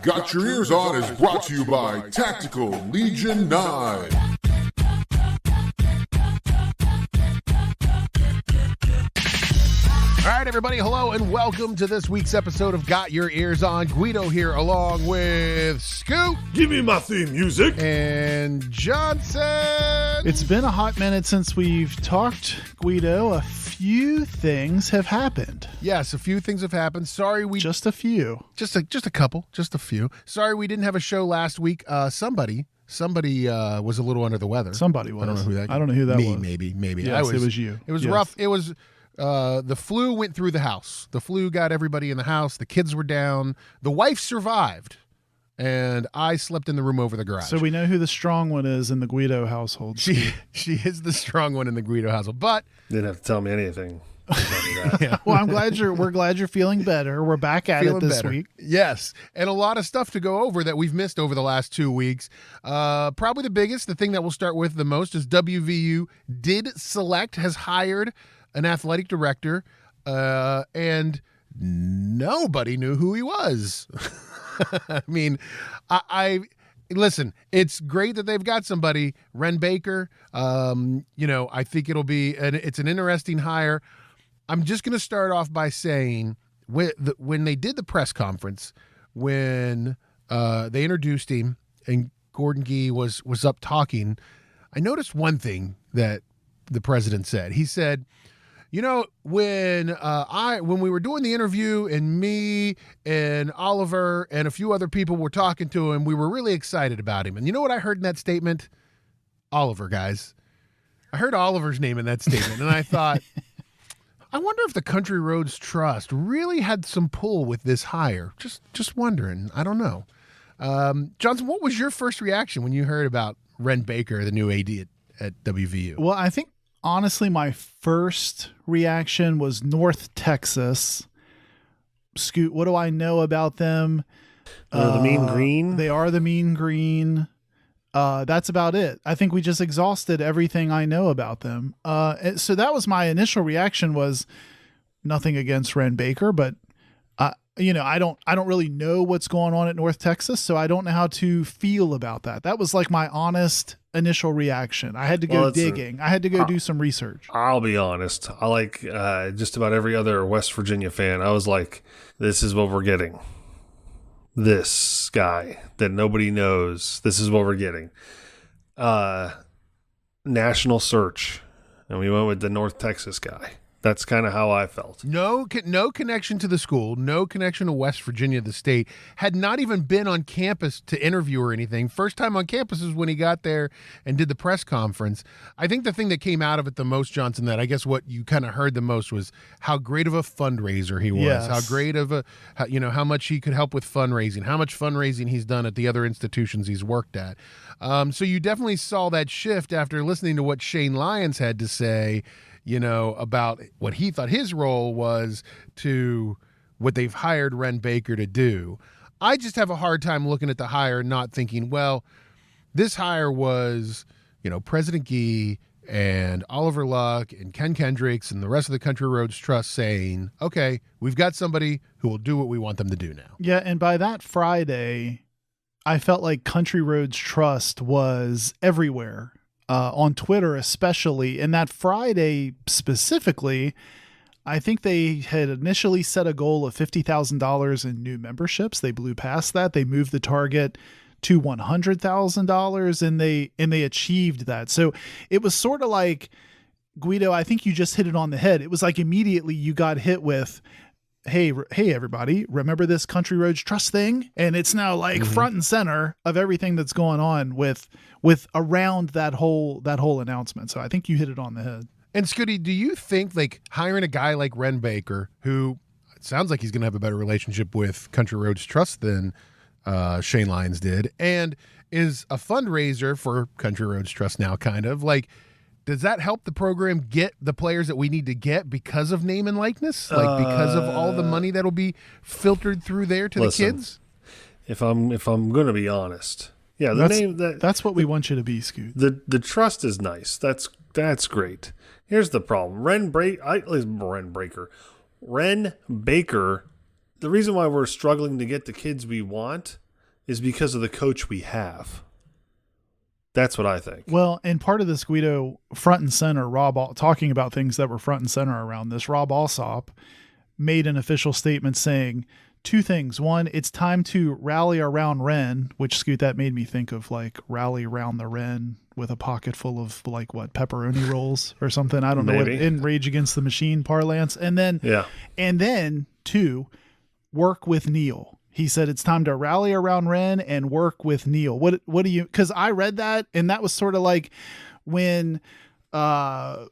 Got Your Ears On is brought to you by Tactical Legion 9. All right, everybody, hello, and welcome to this week's episode of Got Your Ears On. Guido here along with Scoot. Give me my theme music. And Johnson. It's been a hot minute since we've talked, Guido. A few things have happened. Yes, a few things have happened. Sorry, Just a few. Just a couple, just a few. Sorry we didn't have a show last week. Somebody was a little under the weather. Somebody was. I don't know who that. I don't know who that me, was. Maybe. Yes, it was you. It was Yes. rough. It was. The flu went through the house. The flu got everybody in the house. The kids were down. The wife survived, and I slept in the room over the garage. So we know who the strong one is in the Guido household. She is the strong one in the Guido household. But Didn't have to tell me anything. yeah, Well, we're glad you're feeling better. We're back at feeling it this better. week. Yes, and a lot of stuff to go over that we've missed over the last 2 weeks. Probably the biggest, the thing that we'll start with the most, is WVU has hired an athletic director, and nobody knew who he was. I mean, I listen, it's great that they've got somebody, Wren Baker. I think it's an interesting hire. I'm just going to start off by saying when they did the press conference, when they introduced him and Gordon Gee was up talking, I noticed one thing that the president said. He said, when we were doing the interview and me and Oliver and a few other people were talking to him, we were really excited about him. And you know what I heard in that statement? Oliver, guys. I heard Oliver's name in that statement, and I thought, I wonder if the Country Roads Trust really had some pull with this hire. Just wondering. I don't know. Johnson, what was your first reaction when you heard about Wren Baker, the new AD at WVU? Well, I think, honestly, my first reaction was North Texas. Scoot, what do I know about them? The Mean Green. They are the Mean Green. That's about it. I think we just exhausted everything I know about them. So that was my initial reaction, was nothing against Wren Baker, but I don't really know what's going on at North Texas, so I don't know how to feel about that. That was like my honest initial reaction. I had to go digging. I had to go do some research. I'll be honest. I like just about every other West Virginia fan. I was like, this is what we're getting. This guy that nobody knows. This is what we're getting. National search. And we went with the North Texas guy. That's kind of how I felt. No connection to the school, no connection to West Virginia, the state. Had not even been on campus to interview or anything. First time on campus is when he got there and did the press conference. I think the thing that came out of it the most, Johnson, that I guess what you kind of heard the most was how great of a fundraiser he was. Yes. How great of how much he could help with fundraising, how much fundraising he's done at the other institutions he's worked at. So you definitely saw that shift after listening to what Shane Lyons had to say, about what he thought his role was to what they've hired Wren Baker to do. I just have a hard time looking at the hire and not thinking, well, this hire was, President Gee and Oliver Luck and Ken Kendricks and the rest of the Country Roads Trust saying, okay, we've got somebody who will do what we want them to do now. Yeah, and by that Friday, I felt like Country Roads Trust was everywhere. On Twitter especially, and that Friday specifically, I think they had initially set a goal of $50,000 in new memberships. They blew past that. They moved the target to $100,000, and they achieved that. So it was sort of like, Guido, I think you just hit it on the head. It was like immediately you got hit with, hey everybody, remember this Country Roads Trust thing? And it's now like front and center of everything that's going on with around that whole announcement. So I think you hit it on the head. And Scooty, do you think like hiring a guy like Wren Baker, who it sounds like he's going to have a better relationship with Country Roads Trust than Shane Lyons did, and is a fundraiser for Country Roads Trust now, kind of like, does that help the program get the players that we need to get because of name and likeness? Like because of all the money that'll be filtered through there to the kids? If I'm going to be honest, yeah, that's what we want you to be, Scoot. The trust is nice. That's great. Here's the problem. Wren Baker. The reason why we're struggling to get the kids we want is because of the coach we have. That's what I think. Well, and part of this, Guido, front and center, talking about things that were front and center around this, Rob Alsop made an official statement saying two things. One, it's time to rally around Wren, which, Scoot, that made me think of like rally around the Wren with a pocket full of like what, pepperoni rolls or something. I don't know what in Rage Against the Machine parlance. And then two, work with Neal. He said it's time to rally around Wren and work with Neal. What do you? Because I read that, and that was sort of like when, for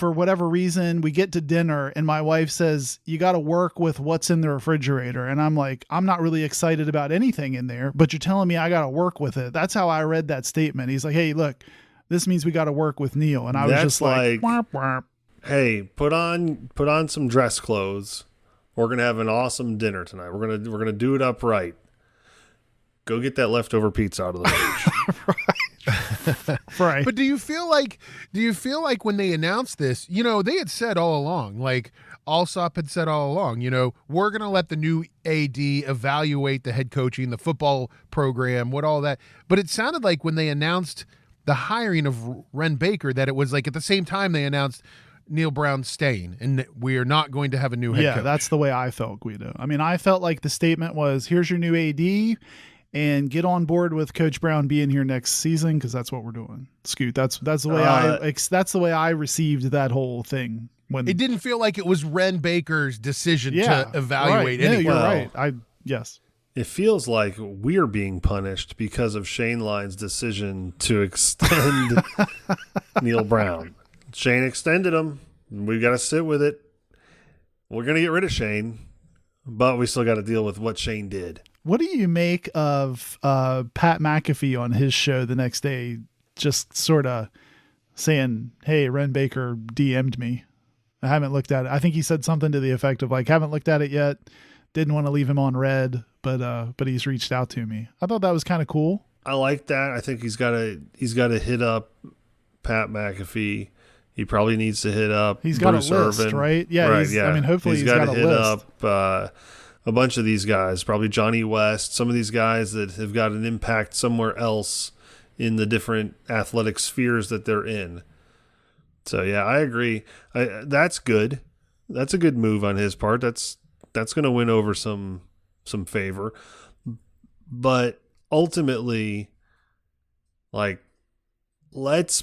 whatever reason, we get to dinner, and my wife says you got to work with what's in the refrigerator, and I'm like, I'm not really excited about anything in there, but you're telling me I got to work with it. That's how I read that statement. He's like, hey, look, this means we got to work with Neal, and I was just like, womp, womp. Hey, put on some dress clothes. We're gonna have an awesome dinner tonight. We're gonna do it up right. Go get that leftover pizza out of the fridge. Right. But do you feel like when they announced this, they had said all along, like Alsop had said all along, we're gonna let the new AD evaluate the head coaching, the football program, what all that. But it sounded like when they announced the hiring of Wren Baker that it was like at the same time they announced Neal Brown staying, and we are not going to have a new head coach. Yeah, that's the way I felt, Guido. I mean, I felt like the statement was, here's your new AD, and get on board with Coach Brown being here next season, because that's what we're doing. Scoot, that's the way that's the way I received that whole thing. When it didn't feel like it was Wren Baker's decision to evaluate anything. No, you're right. Yes. It feels like we're being punished because of Shane Lyon's decision to extend Neal Brown. Shane extended him. We've got to sit with it. We're going to get rid of Shane, but we still got to deal with what Shane did. What do you make of Pat McAfee on his show the next day, just sort of saying, hey, Wren Baker DM'd me. I haven't looked at it. I think he said something to the effect of like, haven't looked at it yet. Didn't want to leave him on red, but he's reached out to me. I thought that was kind of cool. I like that. I think he's got to hit up Pat McAfee. He probably needs to hit up. He's got Bruce a list, Irvin. right? Yeah, right, I mean, hopefully he's got to a hit list. up a bunch of these guys, probably Johnny West, some of these guys that have got an impact somewhere else in the different athletic spheres that they're in. So yeah, I agree. That's good. That's a good move on his part. That's going to win over some favor. But ultimately, like,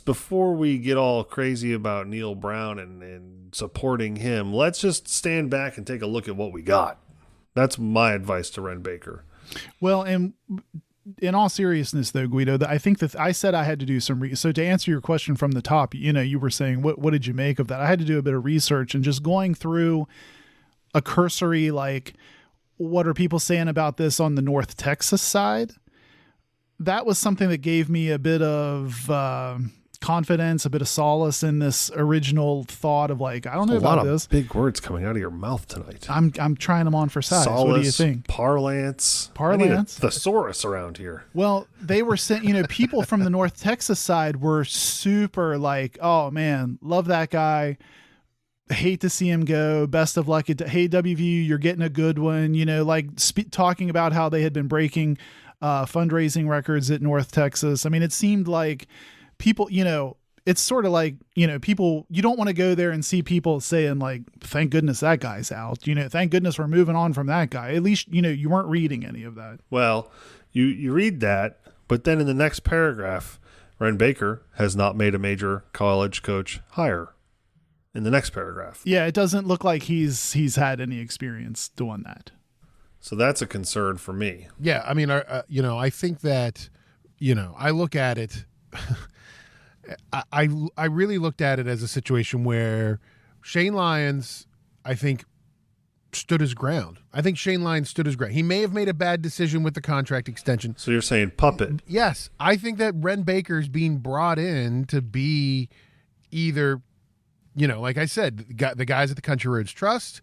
before we get all crazy about Neal Brown and supporting him, let's just stand back and take a look at what we got. That's my advice to Wren Baker. Well, and in all seriousness, though, Guido, I think that I said I had to do some so to answer your question from the top, you were saying, what did you make of that? I had to do a bit of research and just going through a cursory, like, what are people saying about this on the North Texas side? That was something that gave me a bit of confidence, a bit of solace in this original thought of like, I don't know about this. Big words coming out of your mouth tonight. I'm trying them on for size. Solace, what do you think? Parlance. I need a thesaurus around here. Well, they were saying, people from the North Texas side were super like, oh man, love that guy. Hate to see him go. Best of luck. Hey, WVU, you're getting a good one. Talking about how they had been breaking fundraising records at North Texas. I mean, it seemed like people, it's sort of like, people, you don't want to go there and see people saying like, thank goodness that guy's out, thank goodness we're moving on from that guy. At least, you weren't reading any of that. Well, you read that, but then in the next paragraph, Wren Baker has not made a major college coach hire. In the next paragraph. Yeah, it doesn't look like he's had any experience doing that. So that's a concern for me. Yeah, I mean, I think that, I look at it. I really looked at it as a situation where Shane Lyons, I think, stood his ground. I think Shane Lyons stood his ground. He may have made a bad decision with the contract extension. So you're saying puppet? Yes, I think that Wren Baker's being brought in to be either, like I said, the guys at the Country Roads Trust,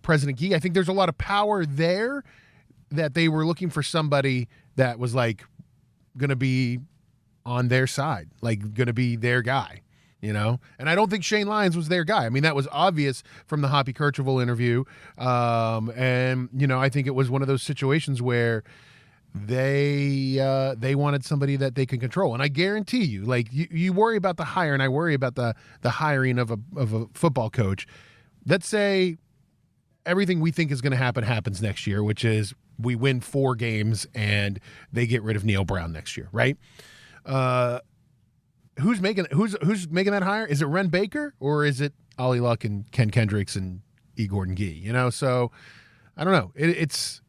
President Gee. I think there's a lot of power there that they were looking for somebody that was like going to be on their side, like going to be their guy, And I don't think Shane Lyons was their guy. I mean, that was obvious from the Hoppy Kercheval interview. And, I think it was one of those situations where they wanted somebody that they can control. And I guarantee you, like you worry about the hire, and I worry about the hiring of a football coach. Let's say everything we think is going to happens next year, which is we win 4 games and they get rid of Neal Brown next year, right? Who's making that hire? Is it Wren Baker or is it Ollie Luck and Ken Kendricks and E. Gordon Gee? You know, so I don't know. It's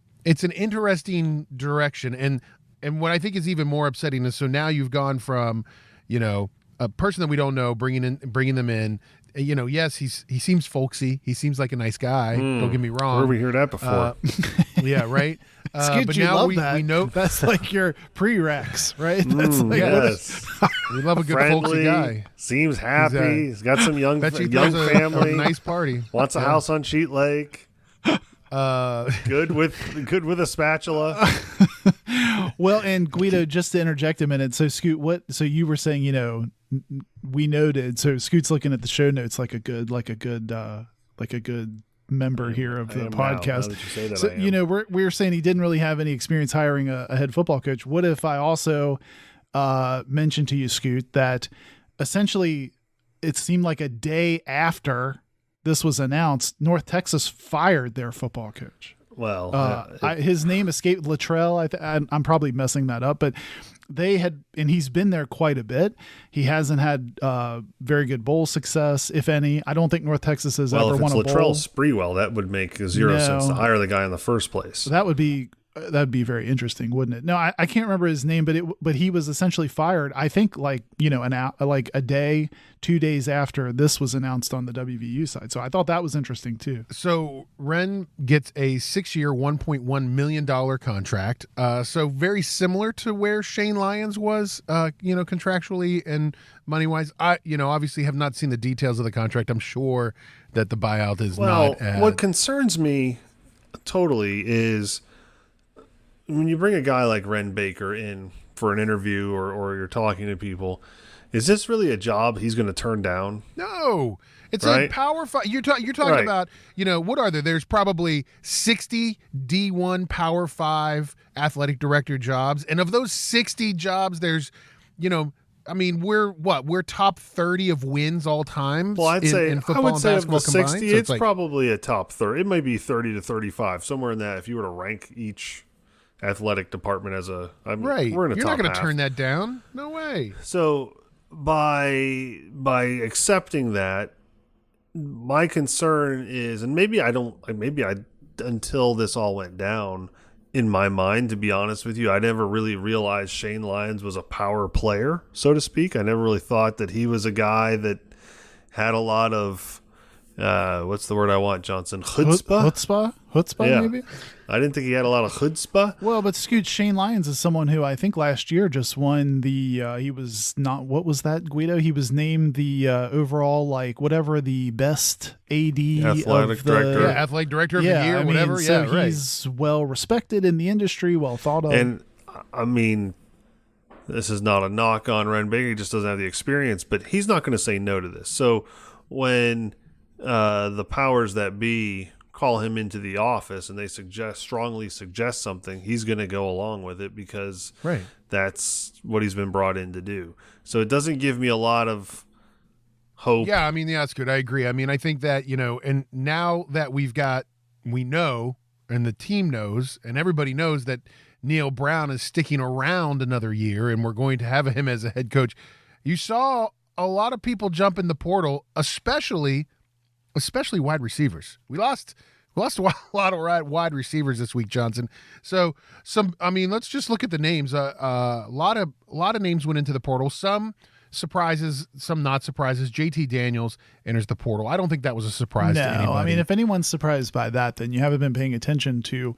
an interesting direction, and what I think is even more upsetting is so now you've gone from, you know, a person that we don't know bringing them in. You know, yes, he seems folksy. He seems like a nice guy. Don't get me wrong. Where we heard that before? Yeah, right. But now love we that. know that's like your prereqs, right? That's like Yes. we love a good Friendly, folksy guy. Seems happy. He's got some young Bet you young throws family. a nice party. Wants a house on Sheet Lake. Good with a spatula. Well, and Guido, just to interject a minute. So Scoot, so you were saying, you know, we noted. So Scoot's looking at the show notes like a good member here of the podcast. So you know, we were saying he didn't really have any experience hiring a head football coach. What if I also mentioned to you, Scoot, that essentially it seemed like a day after this was announced, North Texas fired their football coach. Well, his name escaped, Luttrell. I'm probably messing that up, but they had, and he's been there quite a bit. He hasn't had very good bowl success, if any. I don't think North Texas has ever won a bowl. Well, if it's Luttrell Sprewell, that would make zero sense to hire the guy in the first place. That'd be very interesting, wouldn't it? No, I can't remember his name, but he was essentially fired. I think like, you know, like a day, 2 days after this was announced on the WVU side. So I thought that was interesting too. So Wren gets a 6-year, $1.1 million contract. So very similar to where Shane Lyons was, you know, contractually and money wise. I, you know, obviously have not seen the details of the contract. I'm sure that the buyout is not. What concerns me totally is when you bring a guy like Wren Baker in for an interview or you're talking to people, is this really a job he's going to turn down? No, it's right? a Power 5. You're talking Right. about, you know, what are there? There's probably 60 D1 Power 5 athletic director jobs. And of those 60 jobs, there's, you know, I mean, we're top 30 of wins all time. Well, I'd say in I football would and say of the basketball 60, combined. So it's like, probably a top 30. It might be 30 to 35, somewhere in that. If you were to rank each athletic department as a right. we're in a You're top not going to half. turn that down. No way. So by accepting that, my concern is, and maybe I until this all went down in my mind, to be honest with you, I never really realized Shane Lyons was a power player, so to speak. I never really thought that he was a guy that had a lot of what's the word I want, Johnson? Chutzpah? Chutzpah, Yeah. maybe. I didn't think he had a lot of chutzpah. Well, but Scoot, Shane Lyons is someone who I think last year just won the. He was not. What was that, Guido? He was named the overall, like, whatever, the best AD Athletic of the, director. Yeah, athletic director of the year, I mean, whatever. So Yeah, right. he's well respected in the industry, well thought of. And I mean, this is not a knock on Wren Baker. He just doesn't have the experience, but he's not going to say no to this. So when the powers that be call him into the office and they strongly suggest something, he's going to go along with it because Right. that's what he's been brought in to do. So it doesn't give me a lot of hope. Yeah, I mean, yeah, that's good. I agree. I mean, I think that, you know, and now that we know, and the team knows, and everybody knows that Neal Brown is sticking around another year and we're going to have him as a head coach. You saw a lot of people jump in the portal, especially wide receivers. We lost a lot of wide receivers this week, Johnson. So let's just look at the names. A lot of names went into the portal. Some surprises, some not surprises. JT Daniels enters the portal. I don't think that was a surprise to anybody. No, I mean, if anyone's surprised by that, then you haven't been paying attention to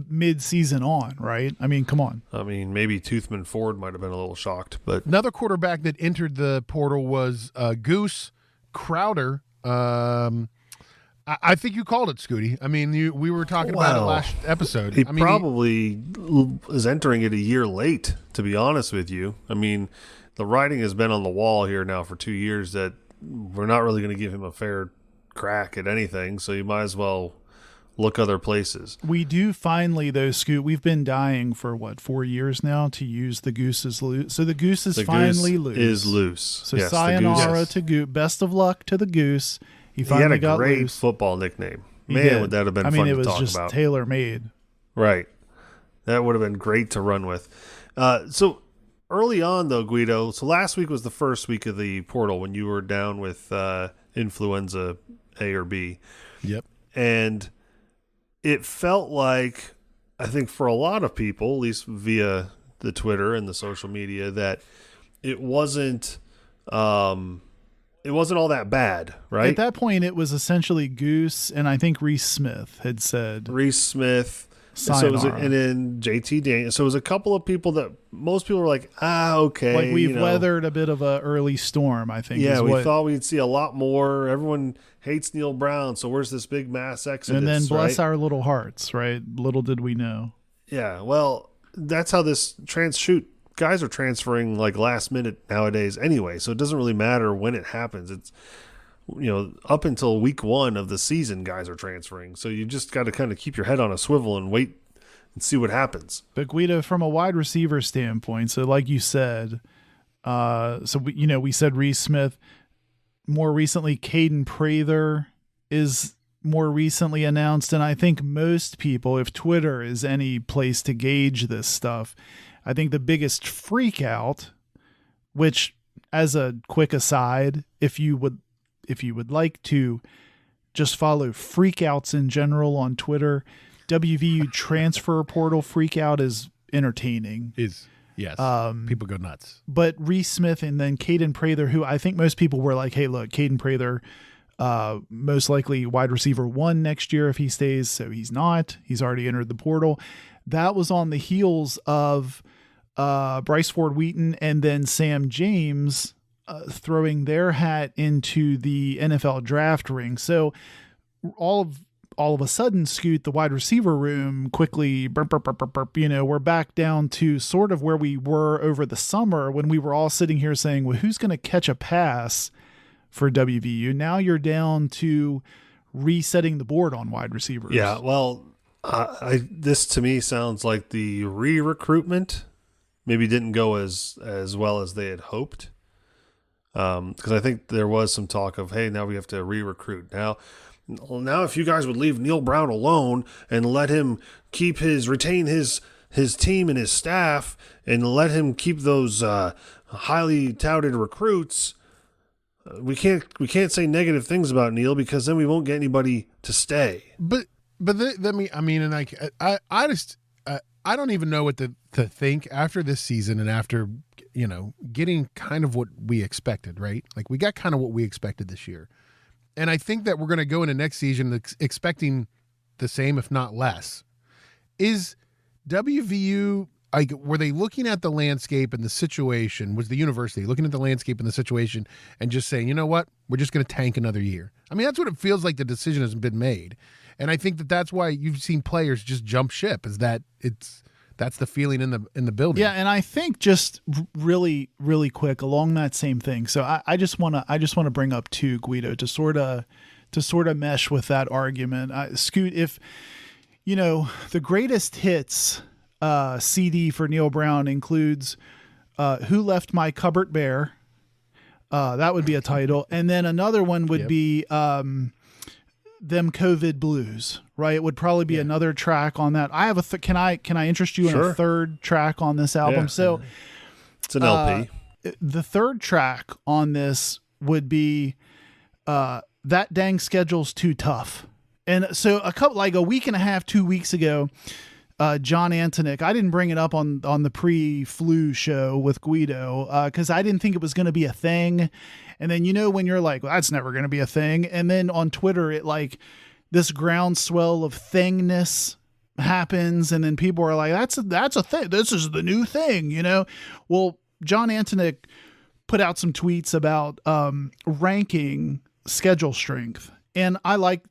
mid-season on, right? I mean, come on. I mean, maybe Toothman Ford might have been a little shocked, but Another quarterback that entered the portal was Goose Crowder. I think you called it, Scooty. I mean, we were talking about it last episode. He I mean, probably is entering it a year late, to be honest with you. I mean, the writing has been on the wall here now for 2 years that we're not really going to give him a fair crack at anything, so you might as well look other places. We do finally, though, Scoot, we've been dying for, 4 years now to use the goose is loose. So the goose is finally loose. Is loose. So yes, sayonara to Goose. Best of luck to the goose. He He finally had a got great loose. football nickname. He Man, did. would that have been I fun mean, it to was talk just about. tailor-made. Right. That would have been great to run with. So early on, though, Guido, so last week was the first week of the portal when you were down with influenza A or B. Yep. And it felt like, I think for a lot of people, at least via the Twitter and the social media, that it wasn't all that bad, right? At that point, it was essentially Goose, and I think Reese Smith had said Reese Smith, sayonara. and then JT Daniels. So it was a couple of people that most people were like, okay. Like we've weathered a bit of a early storm, I think. Yeah, is we what, thought we'd see a lot more. Everyone hates Neal Brown, so where's this big mass exodus? and then bless right? our little hearts, right? Little did we know. Yeah, well, that's how this guys are transferring like last minute nowadays anyway, so it doesn't really matter when it happens. It's up until week 1 of the season, guys are transferring. So you just got to kind of keep your head on a swivel and wait and see what happens. But Guido, from a wide receiver standpoint, so like you said, we said Reese Smith. More recently, Caden Prather is more recently announced, and I think most people, if Twitter is any place to gauge this stuff, I think the biggest freak out, which as a quick aside, if you would like to just follow freakouts in general on Twitter, WVU transfer portal freakout is entertaining. Yes. People go nuts. But Reese Smith and then Caden Prather, who I think most people were like, hey, look, Caden Prather, most likely wide receiver 1 next year if he stays. So he's not. He's already entered the portal. That was on the heels of Bryce Ford Wheaton and then Sam James throwing their hat into the NFL draft ring. So all of a sudden, Scoot, the wide receiver room quickly, we're back down to sort of where we were over the summer when we were all sitting here saying, well, who's going to catch a pass for WVU? Now you're down to resetting the board on wide receivers. Yeah, well, this to me sounds like the re-recruitment maybe didn't go as well as they had hoped. Because I think there was some talk of, hey, now we have to re-recruit. Now if you guys would leave Neal Brown alone and let him retain his team and his staff and let him keep those highly touted recruits, we can't say negative things about Neal because then we won't get anybody to stay. But I don't even know what to think after this season and after getting kind of what we expected, right? Like we got kind of what we expected this year. And I think that we're going to go into next season expecting the same, if not less. Is WVU, were they looking at the landscape and the situation? Was the university looking at the landscape and the situation and just saying, you know what, we're just going to tank another year? I mean, that's what it feels like the decision has been made. And I think that's why you've seen players just jump ship, is that that's the feeling in the building. Yeah, and I think just really, really quick along that same thing. So I just want to bring up too, Guido, to sort of mesh with that argument. Scoot, if the greatest hits CD for Neal Brown includes "Who Left My Cupboard Bare," that would be a title, and then another one would be "Them COVID Blues." Right, it would probably be another track on that. I have can I interest you in a third track on this album? Yeah. So it's an LP. The third track on this would be "That Dang Schedule's Too Tough." And so a week and a half, 2 weeks ago, John Antonick, I didn't bring it up on the pre-flu show with Guido because I didn't think it was going to be a thing. And then when you're like, well, that's never going to be a thing. And then on Twitter, it this groundswell of thingness happens, and then people are like, that's a thing. This is the new thing, Well, John Antonick put out some tweets about ranking schedule strength, and I like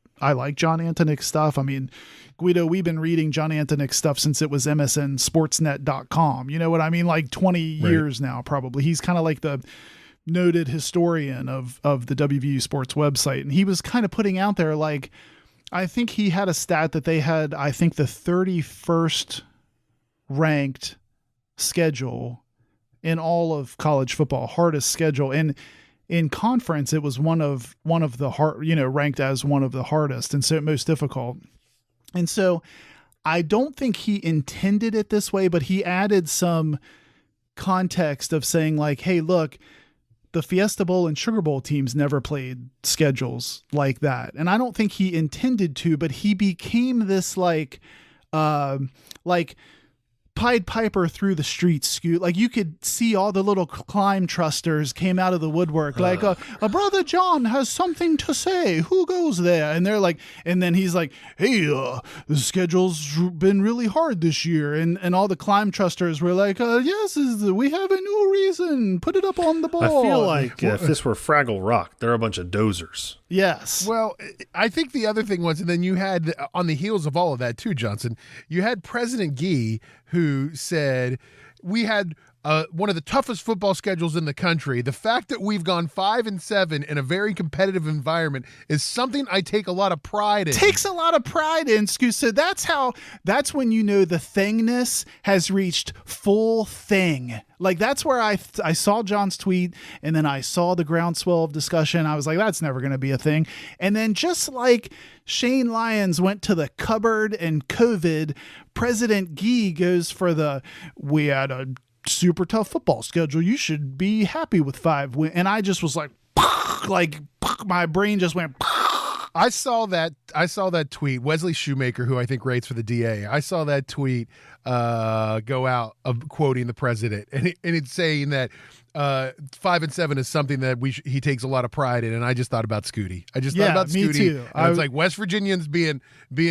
John Antonick's stuff. I mean, Guido, we've been reading John Antonick's stuff since it was MSNSportsNet.com. You know what I mean? Like 20 years now, probably. He's kind of like the noted historian of the WVU sports website, and he was kind of putting out there like, I think he had a stat that they had, I think, the 31st ranked schedule in all of college football, hardest schedule. And in conference, it was one of the hard, ranked as one of the hardest, and so most difficult. And so I don't think he intended it this way, but he added some context of saying like, hey, look, the Fiesta Bowl and Sugar Bowl teams never played schedules like that. And I don't think he intended to, but he became this like Pied Piper through the streets, Scoot. Like you could see all the little climb trusters came out of the woodwork. Like a brother John has something to say. Who goes there? And they're like, and then he's like, hey, the schedule's been really hard this year. And all the climb trusters were like, yes, we have a new reason. Put it up on the board. I feel like if this were Fraggle Rock, they're a bunch of dozers. Yes. Well, I think the other thing was, and then you had on the heels of all of that too, Johnson, you had President Gee who said we had one of the toughest football schedules in the country. The fact that we've gone 5-7 in a very competitive environment is something I take a lot of pride in. Takes a lot of pride in, Scoot. So that's when you know the thingness has reached full thing. Like that's where I saw John's tweet, and then I saw the groundswell of discussion. I was like, that's never going to be a thing. And then just like Shane Lyons went to the cupboard and COVID, President Gee goes for we had a super tough football schedule. You should be happy with 5 wins. And I just was like my brain just went. I saw that tweet. Wesley Shoemaker, who I think writes for the DA, I saw that tweet go out of quoting the president, and it's saying that 5-7 is something that he takes a lot of pride in. And I just thought about Scooty. I just thought about me Scooty. Too. I was like, West Virginians being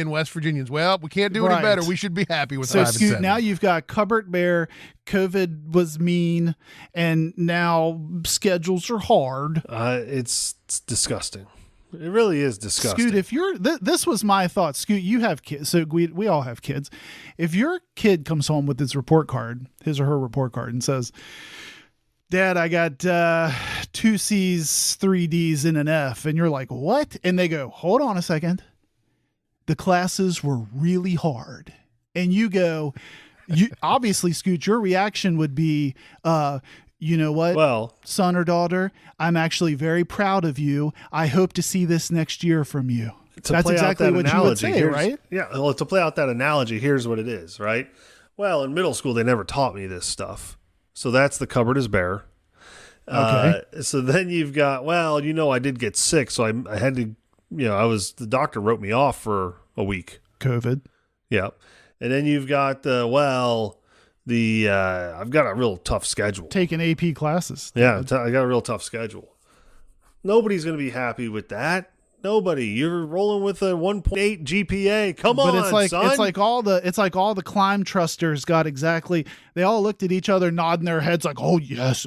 West Virginians. Well, we can't do any better. We should be happy with 5-7. Scoot, now you've got Cupboard Bear. COVID was mean, and now schedules are hard. It's disgusting. It really is disgusting. Scoot, if you're this was my thought. Scoot, you have kids, so we all have kids. If your kid comes home with his or her report card, and says, Dad, I got 2 C's, 3 D's, and an F, and you're like, what? And they go, hold on a second. The classes were really hard. And you go, obviously, Scoot, your reaction would be, you know what, well, son or daughter, I'm actually very proud of you. I hope to see this next year from you. That's exactly what you would say, right? Yeah. Well, to play out that analogy, here's what it is, right? Well, in middle school, they never taught me this stuff. So that's the cupboard is bare. Okay. So then you've got, I did get sick. So I had to, the doctor wrote me off for a week. COVID. Yeah. And then you've got, I've got a real tough schedule. Taking AP classes. Yeah, I got a real tough schedule. Nobody's going to be happy with that. Nobody. You're rolling with a 1.8 GPA. Come on, son. It's like all the climb trusters got exactly. They all looked at each other, nodding their heads like, "Oh yes,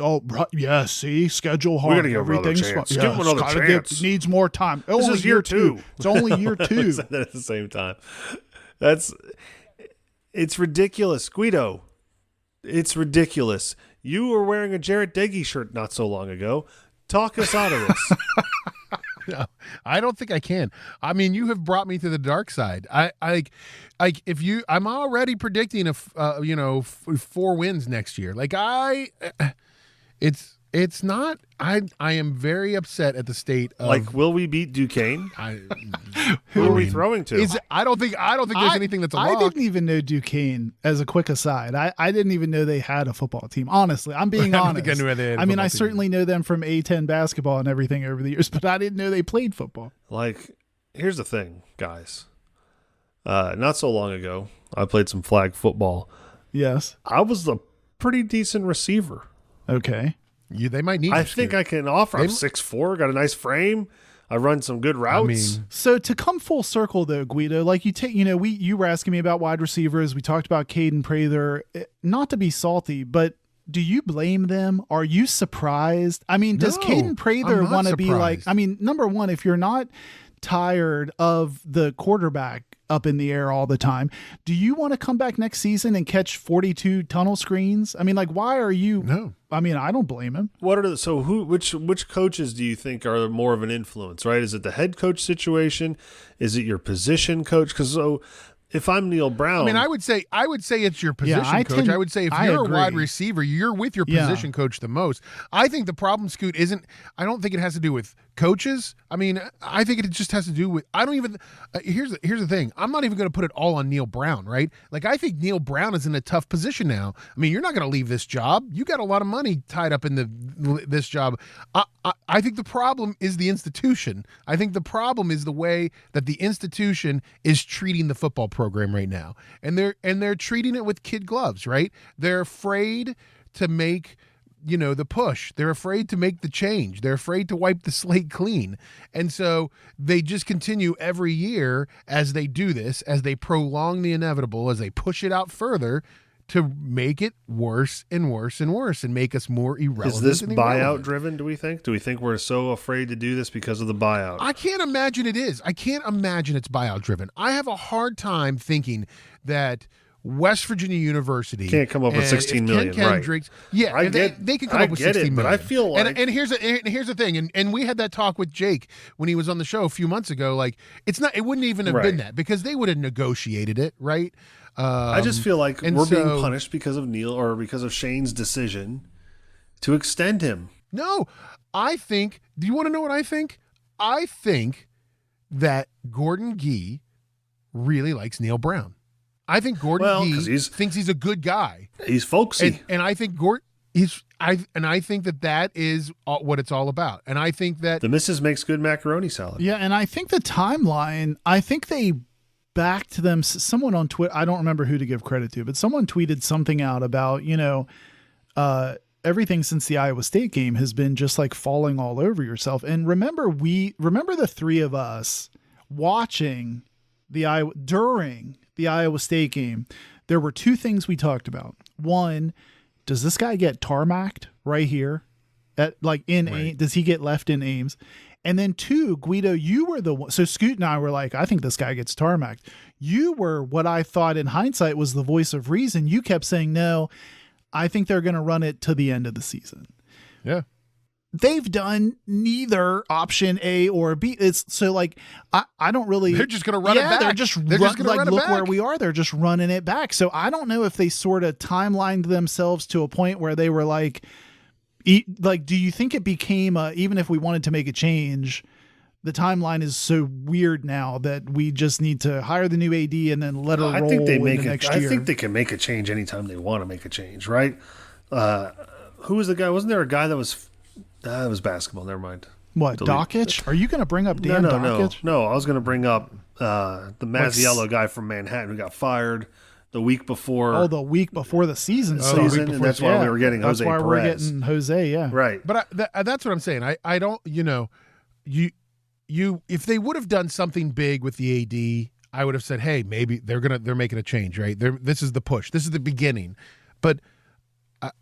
yes." See, schedule hard. We're gonna give everything's fine. Give them another chance. Needs more time. This is year 2. It's only year 2. Said that at the same time. It's ridiculous, Guido. It's ridiculous. You were wearing a Jarrett Deggy shirt not so long ago. Talk us out of this. No, I don't think I can. I mean, you have brought me to the dark side. I'm already predicting 4 wins next year. It's not. I am very upset at the state of. Will we beat Duquesne? Who are we throwing to? I don't think there's anything that's a lock. I didn't even know Duquesne. As a quick aside, I didn't even know they had a football team. Honestly, I'm being honest. I don't think I knew they had a I mean, football I team. certainly know them from A10 basketball and everything over the years, but I didn't know they played football. Here's the thing, guys. Not so long ago, I played some flag football. Yes, I was a pretty decent receiver. Okay. They might need. I think I can offer. I'm 6'4", got a nice frame. I run some good routes. So to come full circle though, Guido, like you were asking me about wide receivers. We talked about Caden Prather. Not to be salty, but do you blame them? Are you surprised? I mean, does Caden Prather want to be like? I mean, number one, if you're not tired of the quarterback up in the air all the time. Do you want to come back next season and catch 42 tunnel screens? I mean, like, why are you? No. I mean, I don't blame him. Which coaches do you think are more of an influence, right? Is it the head coach situation? Is it your position coach? Because if I'm Neal Brown, I mean, I would say it's your position coach. I would say if you're a wide receiver, you're with your position coach the most. I think the problem, Scoot, I don't think it has to do with coaches. I mean, I think it just has to do with, here's the thing. I'm not even going to put it all on Neal Brown, right? Like, I think Neal Brown is in a tough position now. I mean, you're not going to leave this job. You got a lot of money tied up in this job. I think the problem is the institution. I think the problem is the way that the institution is treating the football program right now. And they're treating it with kid gloves, right? They're afraid to make the push. They're afraid to make the change. They're afraid to wipe the slate clean. And so they just continue every year as they do this, as they prolong the inevitable, as they push it out further to make it worse and worse and worse and make us more irrelevant. Is this buyout driven, do we think? Do we think we're so afraid to do this because of the buyout? I can't imagine it is. I can't imagine it's buyout driven. I have a hard time thinking that West Virginia University can't come up with $16 million, right? Yeah, they can come up with $16 million. But I feel like, and here's the thing, and we had that talk with Jake when he was on the show a few months ago. Like, it wouldn't even have been that, because they would have negotiated it, right? I just feel like we're being punished because of Neal or because of Shane's decision to extend him. No, I think. Do you want to know what I think? I think that Gordon Gee really likes Neal Brown. I think Gordon Gee thinks he's a good guy. He's folksy, and I think I think that is what it's all about. And I think that the missus makes good macaroni salad. Yeah, and I think the timeline. I think they backed them. Someone on Twitter. I don't remember who to give credit to, but someone tweeted something out about everything since the Iowa State game has been just like falling all over yourself. And remember the three of us watching during the Iowa State game, there were two things we talked about. One, does this guy get tarmacked right here Ames? Does he get left in Ames? And then two, Guido, you were the one. So Scoot and I were like, I think this guy gets tarmacked. You were what I thought in hindsight was the voice of reason. You kept saying, no, I think they're going to run it to the end of the season. Yeah. They've done neither option A or B. It's so like I don't really. They're just going to run it back. They're just going to run it back. Look where we are. They're just running it back. So I don't know if they sort of timelined themselves to a point where they were like, do you think it became even if we wanted to make a change, the timeline is so weird now that we just need to hire the new AD and then let her roll next year. I think they can make a change anytime they want to make a change, right? Who was the guy? Wasn't there a guy that was? It was basketball. Never mind. What, Dockich? Are you going to bring up Dan Dockich? No. I was going to bring up the Mazziello guy from Manhattan who got fired the week before. Oh, the week before the season. And that's why we were getting Jose Perez. That's why we're getting Jose, yeah. Right. But that's what I'm saying. I don't, if they would have done something big with the AD, I would have said, hey, maybe they're making a change, right? This is the push. This is the beginning. But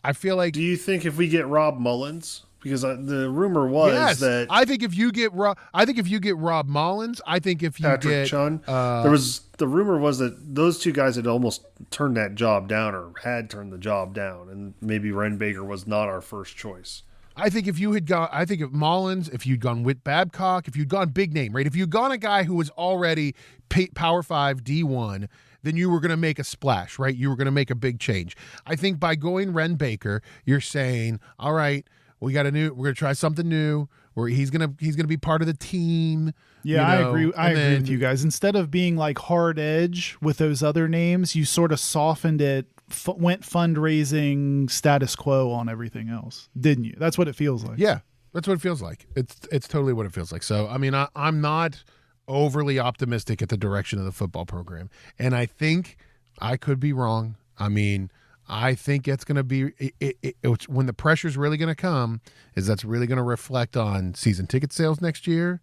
I feel like. Do you think if we get Rob Mullins? Because the rumor was that I think if you get Rob Mullins, I think if you Patrick get Chun, the rumor was that those two guys had almost turned that job down or had turned the job down, and maybe Wren Baker was not our first choice. I think if Mullins, if you'd gone Whit Babcock, if you'd gone big name, right? If you'd gone a guy who was already Power 5 D1, then you were going to make a splash, right? You were going to make a big change. I think by going Wren Baker, you're saying, all right, we're going to try something new where he's going to be part of the team. Yeah, I agree. I agree with you guys. Instead of being like hard edge with those other names, you sort of softened it, went fundraising status quo on everything else, didn't you? That's what it feels like. Yeah, that's what it feels like. It's totally what it feels like. So, I mean, I'm not overly optimistic at the direction of the football program. And I think I could be wrong. I mean, I think it's going to be when the pressure's really going to come is that's really going to reflect on season ticket sales next year.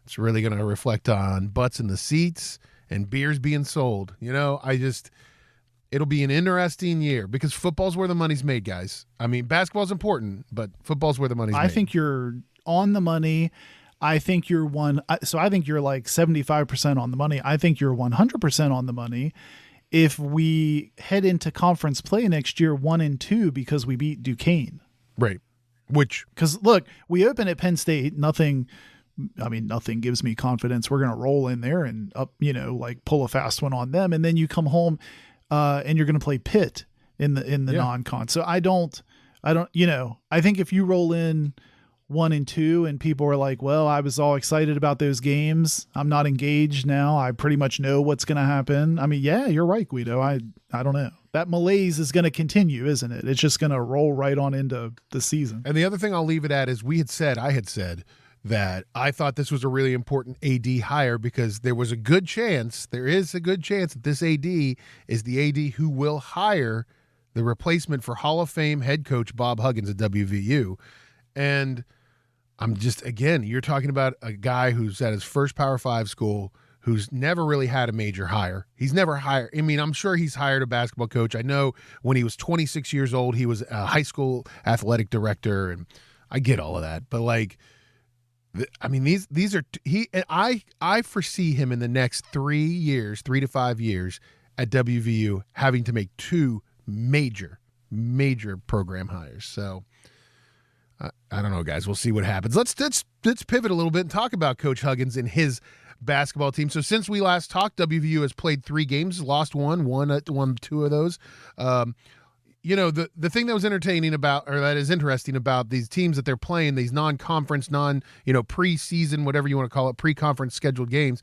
It's really going to reflect on butts in the seats and beers being sold. It'll be an interesting year because football's where the money's made, guys. I mean, basketball's important, but football's where the money's made. I think you're on the money. I think you're I think you're like 75% on the money. I think you're 100% on the money if we head into conference play next year 1-2 because we beat Duquesne. Right. Because look, we open at Penn State. Nothing gives me confidence we're going to roll in there and like pull a fast one on them. And then you come home and you're going to play Pitt in the non-con. So I think if you roll in 1-2 and people are like, well, I was all excited about those games, I'm not engaged now, I pretty much know what's going to happen. I mean, yeah, you're right, Guido. I don't know. That malaise is going to continue, isn't it? It's just going to roll right on into the season. And the other thing I'll leave it at is I had said that I thought this was a really important AD hire because there is a good chance that this AD is the AD who will hire the replacement for Hall of Fame head coach Bob Huggins at WVU. And I'm just, again, you're talking about a guy who's at his first Power 5 school, who's never really had a major hire. He's never hired. I mean, I'm sure he's hired a basketball coach. I know when he was 26 years old, he was a high school athletic director, and I get all of that. But like, I mean, these are I foresee him in the next 3 to 5 years at WVU having to make two major program hires. So I don't know, guys. We'll see what happens. Let's pivot a little bit and talk about Coach Huggins and his basketball team. So since we last talked, WVU has played 3 games, lost won 2 of those. The thing that was entertaining about, or that is interesting about these teams that they're playing, these non-conference, preseason, whatever you want to call it, pre-conference scheduled games,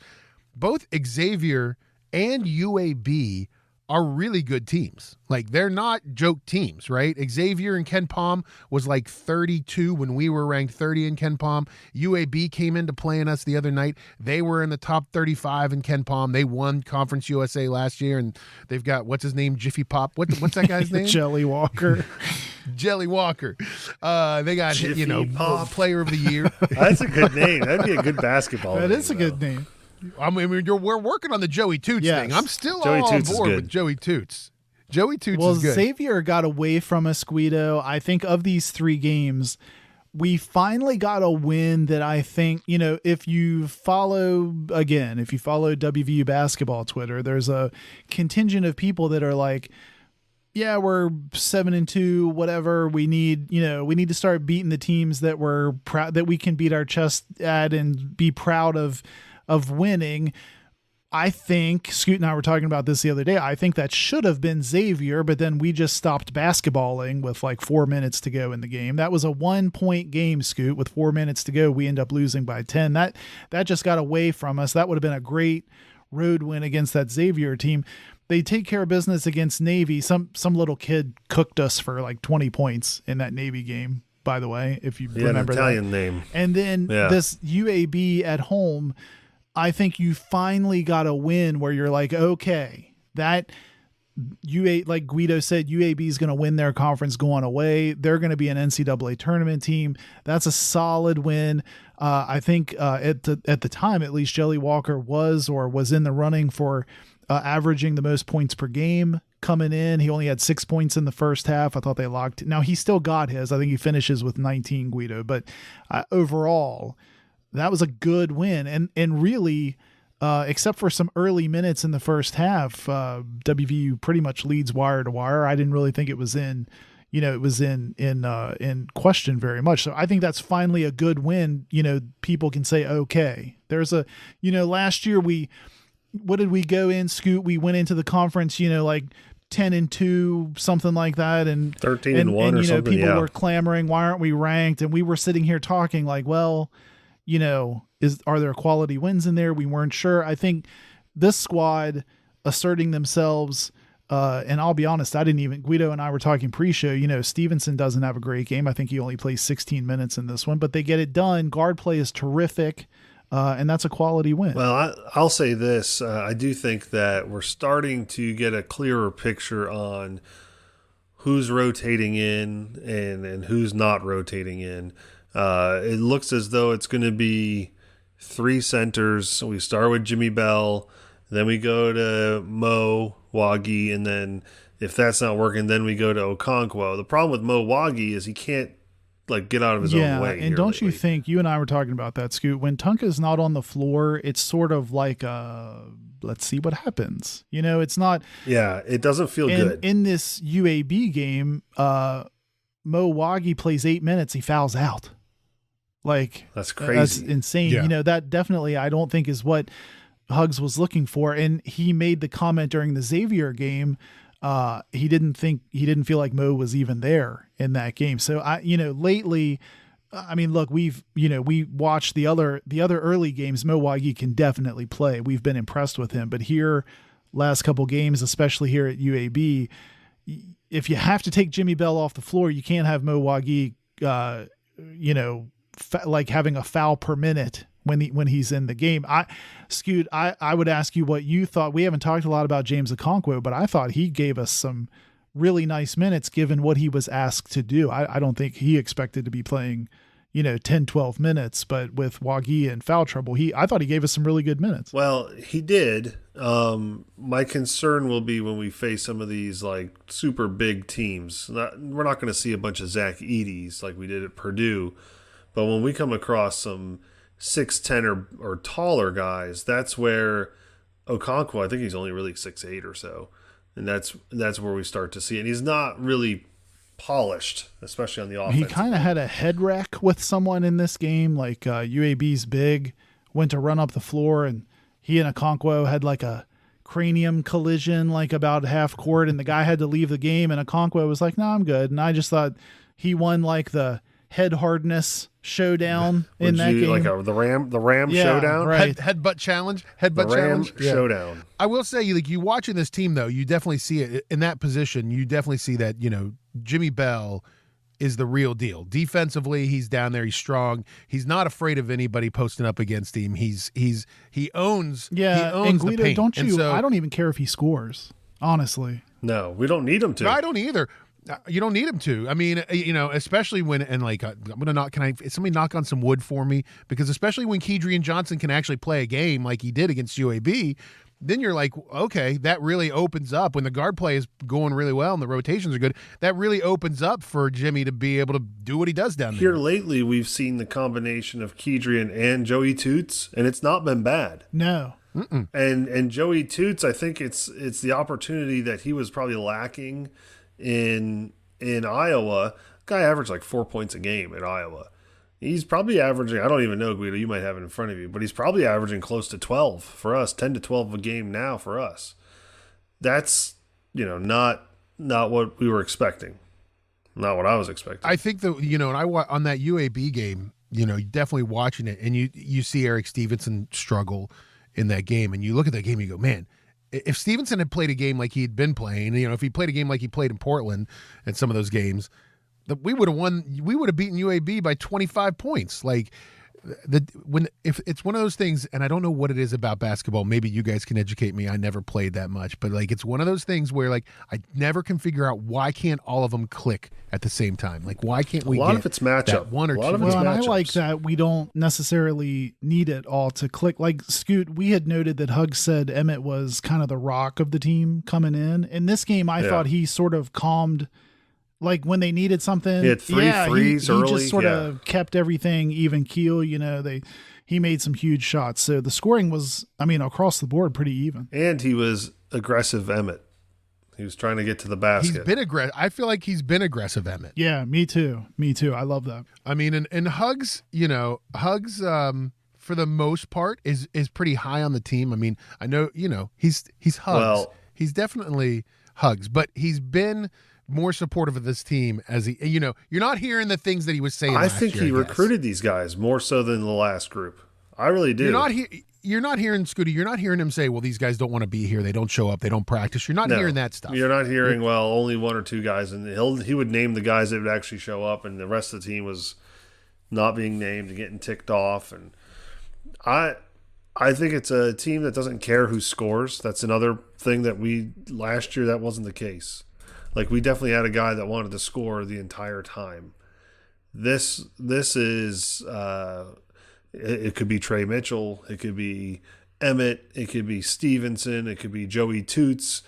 both Xavier and UAB are really good teams. Like, they're not joke teams, right? Xavier and Ken Palm was like 32 when we were ranked 30 in Ken Palm. UAB came into playing us the other night. They were in the top 35 in Ken Palm. They won Conference USA last year, and they've got, what's his name, Jiffy Pop. What's that guy's name? Jelly Walker. Jelly Walker. They got, Pop. Player of the Year. That's a good name. That'd be a good basketball That name, is a good name. I mean, we're working on the Joey Toots thing. I'm still Joey all Toots on is board good. with Joey Toots. Joey Toots Well, is good. Xavier got away from us, Guido. I think of these 3 games, we finally got a win that I think, if you follow WVU basketball Twitter, there's a contingent of people that are like, yeah, we're 7-2, whatever. We need to start beating the teams that we're proud that we can beat our chest at and be proud of winning. I think Scoot and I were talking about this the other day. I think that should have been Xavier, but then we just stopped basketballing with like 4 minutes to go in the game. That was a 1-point game, Scoot. With 4 minutes to go, we end up losing by 10. That just got away from us. That would have been a great road win against that Xavier team. They take care of business against Navy. Some little kid cooked us for like 20 points in that Navy game, by the way, if you remember an Italian name. And then this UAB at home, I think you finally got a win where you're like, okay, that like Guido said, UAB is going to win their conference going away. They're going to be an NCAA tournament team. That's a solid win. I think at the time, at least, Jelly Walker was in the running for averaging the most points per game coming in. He only had 6 points in the first half. I thought they locked. Now, he still got his. I think he finishes with 19, Guido. But overall, that was a good win. And really, except for some early minutes in the first half, WVU pretty much leads wire to wire. I didn't really think it was in question very much. So I think that's finally a good win. People can say, okay, there's last year what did we go in, Scoot? We went into the conference, like 10-2, something like that. And 13-1 or something. People were clamoring, why aren't we ranked? And we were sitting here talking like, well, are there quality wins in there? We weren't sure. I think this squad asserting themselves, and I'll be honest, Guido and I were talking pre-show, Stevenson doesn't have a great game. I think he only plays 16 minutes in this one, but they get it done. Guard play is terrific, and that's a quality win. Well, I'll say this. I do think that we're starting to get a clearer picture on who's rotating in and who's not rotating in. It looks as though it's going to be 3 centers. We start with Jimmy Bell, then we go to Mo Wagi, and then if that's not working, then we go to Okonkwo. The problem with Mo Wagi is he can't like get out of his own way. And don't you think, you and I were talking about that, Scoot, when Tunka's not on the floor, it's sort of like let's see what happens. It's not. Yeah, it doesn't feel good. In this UAB game, Mo Waggy plays 8 minutes, he fouls out. Like, that's crazy. That's insane. Yeah. That definitely I don't think is what Huggs was looking for. And he made the comment during the Xavier game. He didn't feel like Mo was even there in that game. So lately, I mean, look, we watched the other early games. Mo Waggy can definitely play. We've been impressed with him, but here last couple games, especially here at UAB, if you have to take Jimmy Bell off the floor, you can't have Mo Waggy, like having a foul per minute when he's in the game. Scoot, I would ask you what you thought. We haven't talked a lot about James Okonkwo, but I thought he gave us some really nice minutes given what he was asked to do. I don't think he expected to be playing, 10, 12 minutes, but with Waggy and foul trouble, I thought he gave us some really good minutes. Well, he did. My concern will be when we face some of these like super big teams. We're not going to see a bunch of Zach Eady's like we did at Purdue, but when we come across some 6'10" or taller guys, that's where Okonkwo, I think he's only really 6'8" or so. And that's where we start to see it. And he's not really polished, especially on the offense. He kind of had a head wreck with someone in this game, like UAB's big, went to run up the floor, and he and Okonkwo had like a cranium collision, like about half court, and the guy had to leave the game, and Okonkwo was like, "No, I'm good." And I just thought he won like the head hardness showdown in that game. Like the Ram showdown? Right. Headbutt challenge. Showdown. I will say, like, you watching this team, though, you definitely see it in that position. You definitely see that, Jimmy Bell is the real deal. Defensively, he's down there. He's strong. He's not afraid of anybody posting up against him. He owns and Guido, the paint. I don't even care if he scores, honestly. No, we don't need him to. No, I don't either. You don't need him to. I mean, especially when, and like, I'm going to knock, somebody knock on some wood for me? Because especially when Kedrian Johnson can actually play a game like he did against UAB, then you're like, okay, that really opens up. When the guard play is going really well and the rotations are good, that really opens up for Jimmy to be able to do what he does down there. Here lately, we've seen the combination of Kedrian and Joey Toots, and it's not been bad. No. Mm-mm. And Joey Toots, I think it's the opportunity that he was probably lacking in Iowa. Guy averaged like 4 points a game in Iowa. He's probably averaging, I don't even know, Guido, you might have it in front of you, but he's probably averaging close to 12 for us, 10 to 12 a game now for us. That's, not what we were expecting. Not what I was expecting. I think that, and on that UAB game, definitely watching it, and you see Eric Stevenson struggle in that game, and you look at that game, you go, man, if Stevenson had played a game like he had been playing, if he played a game like he played in Portland at some of those games, we would have won. We would have beaten UAB by 25 points. Like if it's one of those things, and I don't know what it is about basketball. Maybe you guys can educate me. I never played that much, but like it's one of those things where like I never can figure out why can't all of them click at the same time. Like why can't we? A lot of it's matchup. One or two. Well, and I like that we don't necessarily need it all to click. Like Scoot, we had noted that Huggs said Emmett was kind of the rock of the team coming in. In this game, I thought he sort of calmed. Like when they needed something, he had three threes early. He just sort of kept everything even keel. He made some huge shots. So the scoring was, across the board, pretty even. And he was aggressive, Emmett. He was trying to get to the basket. He's been aggressive. I feel like he's been aggressive, Emmett. Yeah, me too. I love that. I mean, and Huggs, Huggs, for the most part, is pretty high on the team. I mean, I know, he's Huggs. Well, he's definitely Huggs, but he's been more supportive of this team as he, you're not hearing the things that he was saying. I think he recruited these guys more so than the last group. I really do. You're not hearing Scooty. You're not hearing him say, "Well, these guys don't want to be here. They don't show up. They don't practice." You're not hearing that stuff. You're not hearing, well, only one or two guys, and he would name the guys that would actually show up, and the rest of the team was not being named and getting ticked off. And I think it's a team that doesn't care who scores. That's another thing that last year that wasn't the case. Like we definitely had a guy that wanted to score the entire time. This is it could be Trey Mitchell, it could be Emmett, it could be Stevenson, it could be Joey Toots,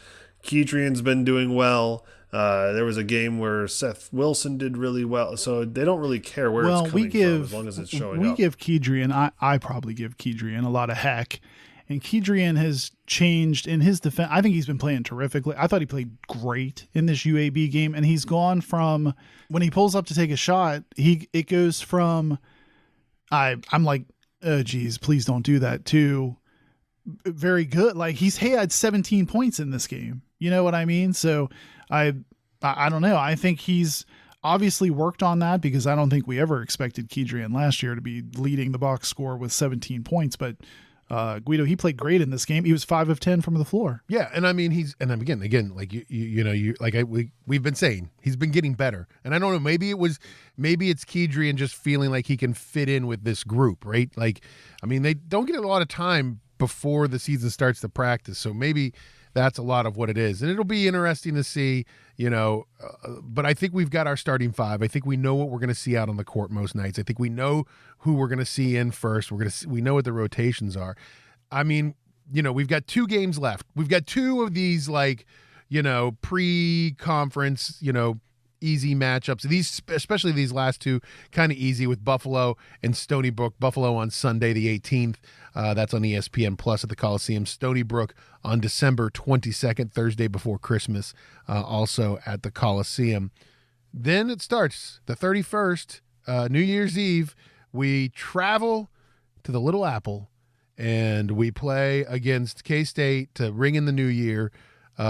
Kedrian's been doing well. There was a game where Seth Wilson did really well, so they don't really care where it's coming from as long as it's showing up. We give Kedrian, I probably give Kedrian a lot of heck, and Kedrian has changed in his defense. I think he's been playing terrifically. I thought he played great in this UAB game, and he's gone from when he pulls up to take a shot, it goes from I'm like, oh geez, please don't do that, to very good. Like he had 17 points in this game. You know what I mean? So I don't know. I think he's obviously worked on that, because I don't think we ever expected Kedrian last year to be leading the box score with 17 points. But Guido, he played great in this game. He was 5 of 10 from the floor. Yeah, and I mean again, like we've been saying, he's been getting better. And I don't know, maybe it's Kedrian just feeling like he can fit in with this group, right? Like, I mean, they don't get a lot of time before the season starts to practice, so maybe that's a lot of what it is. And it'll be interesting to see, but I think we've got our starting five. I think we know what we're going to see out on the court most nights. I think we know who we're going to see in first. We know what the rotations are. I mean, we've got 2 games left. We've got 2 of these, like, pre-conference, easy matchups. These, especially these last 2, kind of easy, with Buffalo and Stony Brook. Buffalo on Sunday the 18th. That's on ESPN Plus at the Coliseum. Stony Brook on December 22nd, Thursday before Christmas, also at the Coliseum. Then it starts the 31st, New Year's Eve. We travel to the Little Apple and we play against K-State to ring in the new year.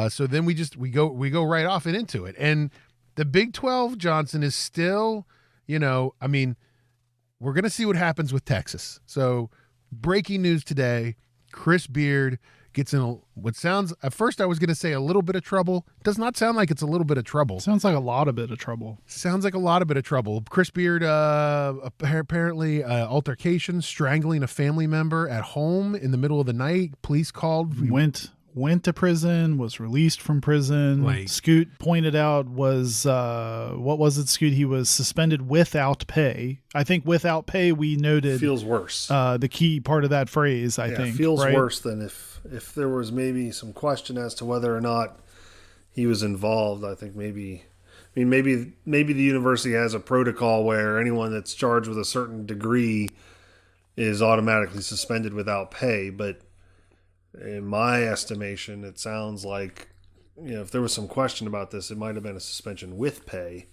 So then we go right off and into it. And the Big 12, Johnson, is still, I mean, we're going to see what happens with Texas. So breaking news today, Chris Beard gets in what sounds, at first I was going to say a little bit of trouble. Does not sound like it's a little bit of trouble. Sounds like a lot of bit of trouble. Sounds like a lot of bit of trouble. Chris Beard, apparently altercation, strangling a family member at home in the middle of the night. Police called. Went to prison, was released from prison. Like, Scoot pointed out was, what was it, Scoot? He was suspended without pay. I think without pay, we noted. Feels worse. The key part of that phrase, I think. Feels right? worse than if there was maybe some question as to whether or not he was involved. I think maybe the university has a protocol where anyone that's charged with a certain degree is automatically suspended without pay, but in my estimation, it sounds like, if there was some question about this, it might have been a suspension with pay.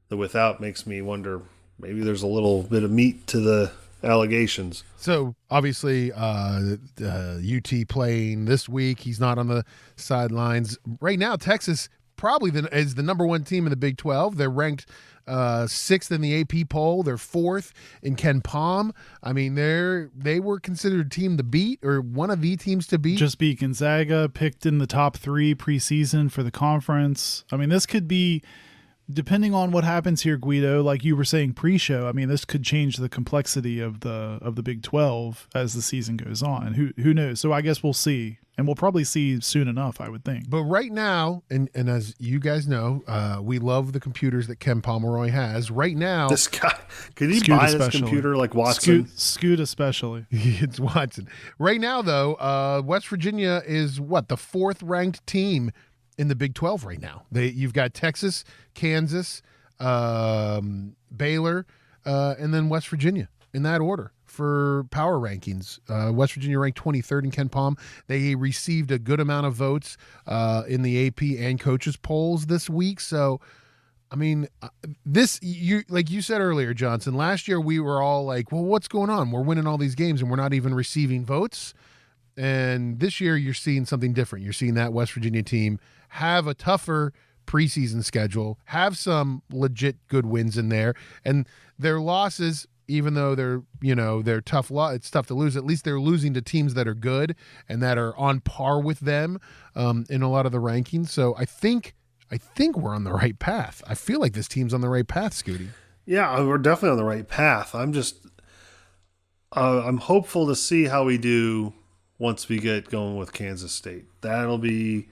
The without makes me wonder, maybe there's a little bit of meat to the allegations. So obviously, UT playing this week. He's not on the sidelines right now. Texas probably is the number 1 team in the Big 12. They're ranked 6th in the AP poll. They're 4th in Ken Pom. I mean, they were considered a team to beat, or one of the teams to beat. Just beat Gonzaga, picked in the top 3 preseason for the conference. I mean, this could be, depending on what happens here, Guido, like you were saying pre-show, I mean, this could change the complexity of the Big 12 as the season goes on. Who knows? So I guess we'll see. And we'll probably see soon enough, I would think. But right now, and as you guys know, we love the computers that Ken Pomeroy has. Right now, this guy, could he Scoot buy especially. this computer like Watson? Scoot especially. It's Watson. Right now, though, West Virginia is the 4th ranked team in the Big 12 right now. You've got Texas, Kansas, Baylor, and then West Virginia in that order for power rankings. West Virginia ranked 23rd in Ken Pom. They received a good amount of votes in the AP and coaches polls this week. So, I mean, like you said earlier, Johnson, last year we were all like, well, what's going on? We're winning all these games and we're not even receiving votes. And this year you're seeing something different. You're seeing that West Virginia team have a tougher preseason schedule, have some legit good wins in there, and their losses, even though they're tough, it's tough to lose. At least they're losing to teams that are good and that are on par with them in a lot of the rankings. So I think we're on the right path. I feel like this team's on the right path, Scooty. Yeah, we're definitely on the right path. I'm just I'm hopeful to see how we do once we get going with Kansas State. That'll be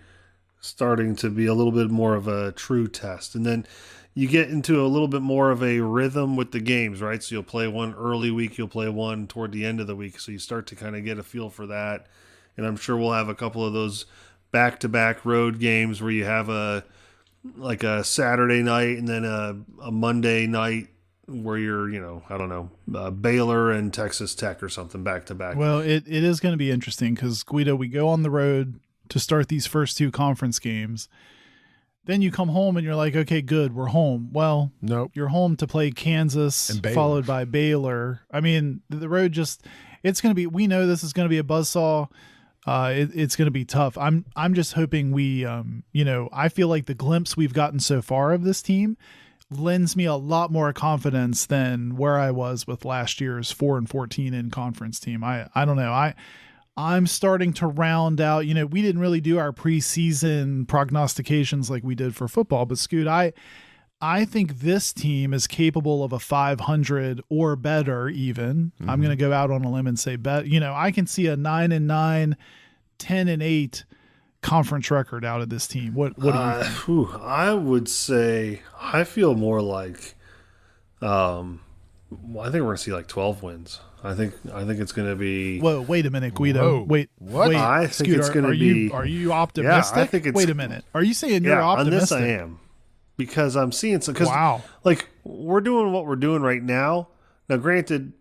starting to be a little bit more of a true test. And then you get into a little bit more of a rhythm with the games, right? So you'll play one early week, you'll play one toward the end of the week. So you start to kind of get a feel for that. And I'm sure we'll have a couple of those back-to-back road games where you have a Saturday night and then a Monday night where you're, I don't know, Baylor and Texas Tech or something back-to-back. Well, it is going to be interesting because, Guido, we go on the road to start these first 2 conference games. Then you come home and you're like, okay, good, we're home. Well, nope. You're home to play Kansas, followed by Baylor. I mean, the road it's going to be, we know this is going to be a buzzsaw. It's going to be tough. I'm just hoping we, I feel like the glimpse we've gotten so far of this team lends me a lot more confidence than where I was with last year's 4-14 in conference team. I don't know. I'm starting to round out, we didn't really do our preseason prognostications like we did for football, but Scoot, I think this team is capable of a 500 or better even. Mm-hmm. I'm going to go out on a limb and say bet. I can see a 9-9, 10-8 conference record out of this team. What do you think? I would say I feel more like I think we're going to see like 12 wins. I think it's going to be. Whoa! Wait a minute, Guido. Whoa. Wait. I think Scooter, it's going to be. Are you optimistic? Yeah, I think it's. Wait a minute. Are you saying you're optimistic? On this I am, because I'm seeing some. Wow. Like we're doing what we're doing right now. Now, granted,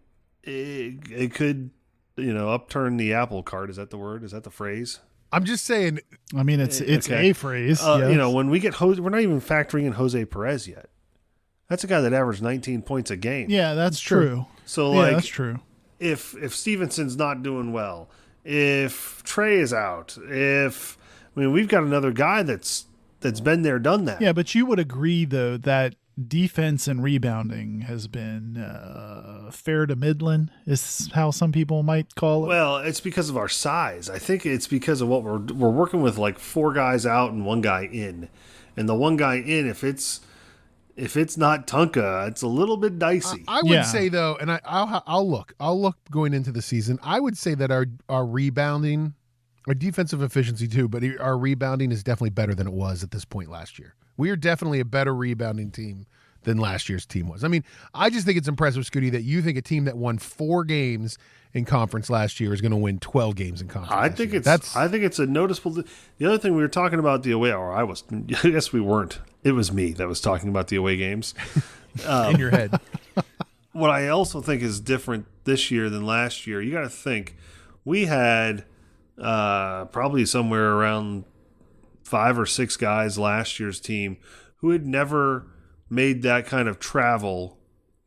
it could, upturn the apple cart. Is that the word? Is that the phrase? I'm just saying. I mean, it's okay. a phrase. Yes. When we get we're not even factoring in Jose Perez yet. That's a guy that averaged 19 points a game. Yeah, that's true. So, that's true. If Stevenson's not doing well, if Trey is out, we've got another guy that's been there, done that. Yeah, but you would agree though that defense and rebounding has been fair to midland, is how some people might call it. Well, it's because of our size. I think it's because of what we're working with, like 4 guys out and 1 guy in, and the 1 guy in, if it's not Tunka, it's a little bit dicey. I would say though, and I'll look going into the season. I would say that our rebounding, our defensive efficiency too, but our rebounding is definitely better than it was at this point last year. We are definitely a better rebounding team than last year's team was. I mean, I just think it's impressive, Scooty, that you think a team that won 4 games in conference last year is going to win 12 games in conference. I think it's a noticeable. The other thing we were talking about the away, or I guess we weren't. It was me that was talking about the away games in your head. What I also think is different this year than last year. You got to think we had probably somewhere around 5 or 6 guys last year's team who had never made that kind of travel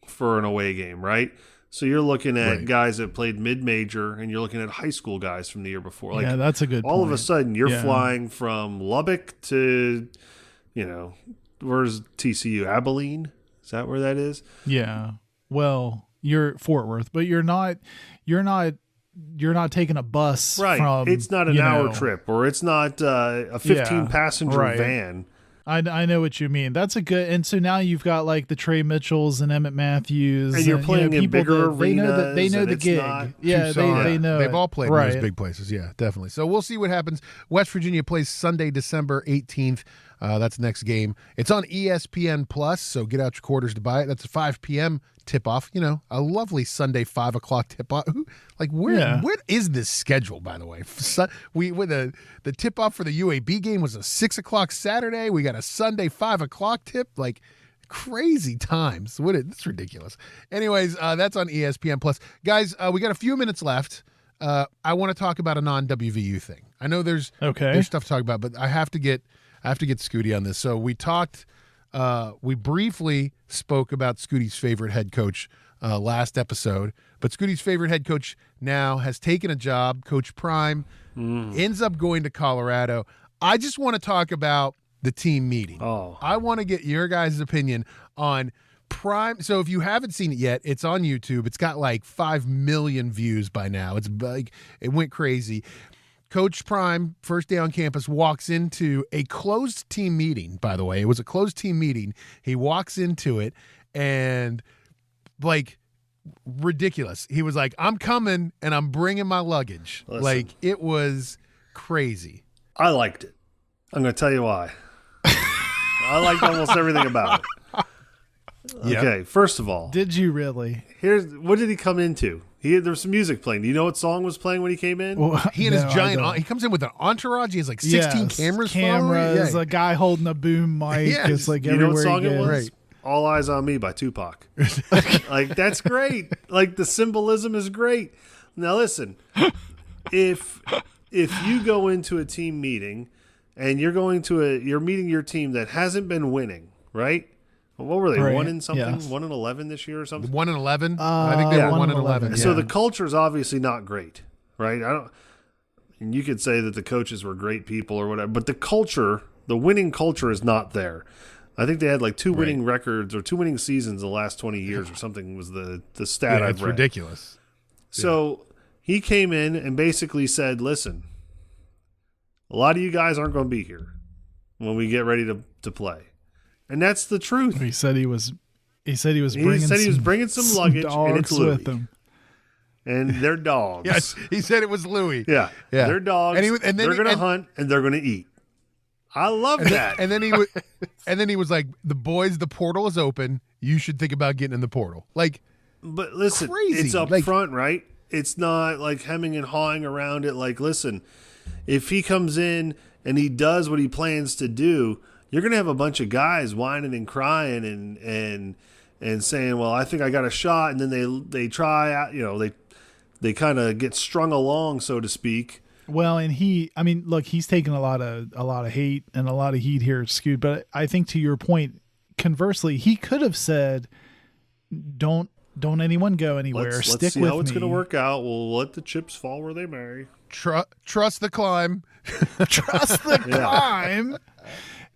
for an away game, right? So you're looking at guys that played mid-major, and you're looking at high school guys from the year before. Like, yeah, that's a good all point. of a sudden, you're flying from Lubbock to, where's TCU? Abilene? Is that where that is? Yeah. Well, you're Fort Worth, but you're not taking a bus from. It's not an hour trip, or it's not a 15-passenger van. I know what you mean. That's a good, and so now you've got like the Trey Mitchells and Emmett Matthews, and you're playing in bigger arenas. They know the gig. Yeah, they know. They've all played in those big places. Yeah, definitely. So we'll see what happens. West Virginia plays Sunday, December 18th. That's next game. It's on ESPN Plus, so get out your quarters to buy it. That's a 5 p.m. tip-off. A lovely Sunday 5 o'clock tip-off. Where is this schedule, by the way? The tip-off for the UAB game was a 6 o'clock Saturday. We got a Sunday 5 o'clock tip. Like, crazy times. It's ridiculous. Anyways, that's on ESPN Plus. Guys, we got a few minutes left. I want to talk about a non-WVU thing. I know there's stuff to talk about, but I have to get Scooty on this. So we talked. We briefly spoke about Scooty's favorite head coach last episode, but Scooty's favorite head coach now has taken a job. Coach Prime ends up going to Colorado. I just want to talk about the team meeting. I want to get your guys' opinion on Prime. So if you haven't seen it yet, it's on YouTube. It's got like 5 million views by now. It's like, it went crazy. Coach Prime, first day on campus, walks into a closed team meeting, by the way. It was a closed team meeting. He walks into it and, like, ridiculous. He was like, I'm coming and I'm bringing my luggage. Listen, like, it was crazy. I liked it. I'm going to tell you why. I liked almost everything about it. Okay, first of all. Did you really? What did he come into? There's some music playing. Do you know what song was playing when he came in? Well, He and his no, I giant. don't. He comes in with an entourage. He has like 16 Yes, cameras. Cameras. Yeah. A guy holding a boom mic. Yes. It's like You know everywhere what song he it goes. was? Right. All Eyes on Me by Tupac. Like, that's great. Like, the symbolism is great. Now listen, if you go into a team meeting and you're meeting your team that hasn't been winning, right? What were they? Right. 1 in something? Yes. 1-11 this year or something? 1-11. I think they yeah. were 1-11. 1-11. Yeah. So the culture is obviously not great, right? And you could say that the coaches were great people or whatever, but the winning culture is not there. I think they had like 2 winning records or 2 winning seasons in the last 20 years or something was the stat I've it's read. ridiculous. So he came in and basically said, listen, a lot of you guys aren't going to be here when we get ready to play. And that's the truth. He said he was bringing some luggage and it's dogs Louis. with him. And they're dogs. Yes, he said it was Louis. Yeah. Yeah. They're dogs. And then they're going to hunt and they're going to eat. I love that. And then he was like, "The boys, the portal is open. You should think about getting in the portal." Like, But listen, crazy. it's up Like- front, right? It's not like hemming and hawing around it. Like, listen, if he comes in and he does what he plans to do, you're going to have a bunch of guys whining and crying and saying, well, I think I got a shot. And then they try out, they kind of get strung along, so to speak. Well, and look, he's taken a lot of hate and a lot of heat here, Scoot. But I think to your point, conversely, he could have said, "Don't anyone go anywhere. Let's Stick see with how it's me. going to work out. We'll let the chips fall where they may. trust the climb. Trust the climb."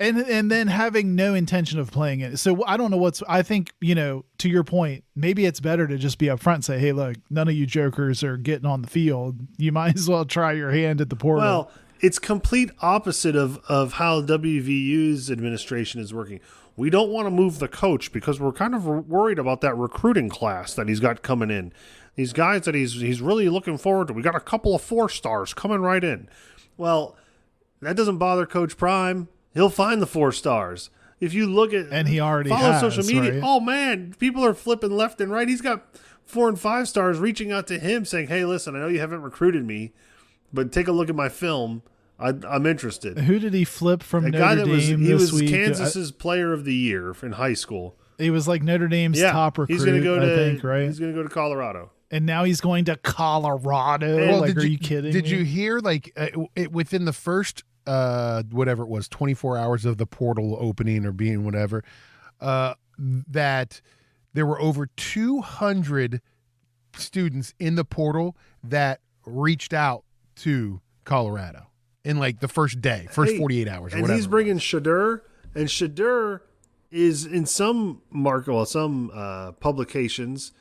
And then having no intention of playing it. So I don't know I think, to your point, maybe it's better to just be upfront and say, hey, look, none of you jokers are getting on the field. You might as well try your hand at the portal. Well, it's complete opposite of how WVU's administration is working. We don't want to move the coach because we're kind of worried about that recruiting class that he's got coming in. These guys that he's really looking forward to. We got a couple of 4-stars coming right in. Well, that doesn't bother Coach Prime. He'll find the 4 stars. If you look at and he already follow has, social media, right? Oh man, people are flipping left and right. He's got 4 and 5 stars reaching out to him saying, "Hey, listen, I know you haven't recruited me, but take a look at my film. I'm interested." Who did he flip from A Notre guy that Dame he this was week? Kansas's player of the year in high school. He was like Notre Dame's top recruit, he's gonna go to, I think, right? He's going to go to Colorado. And now he's going to Colorado. Well, are you kidding Did me? you hear within the first whatever it was 24 hours of the portal opening or being whatever that there were over 200 students in the portal that reached out to Colorado in like the first day, 48 hours or and whatever. he's bringing Shadur, and Shadur is in some publications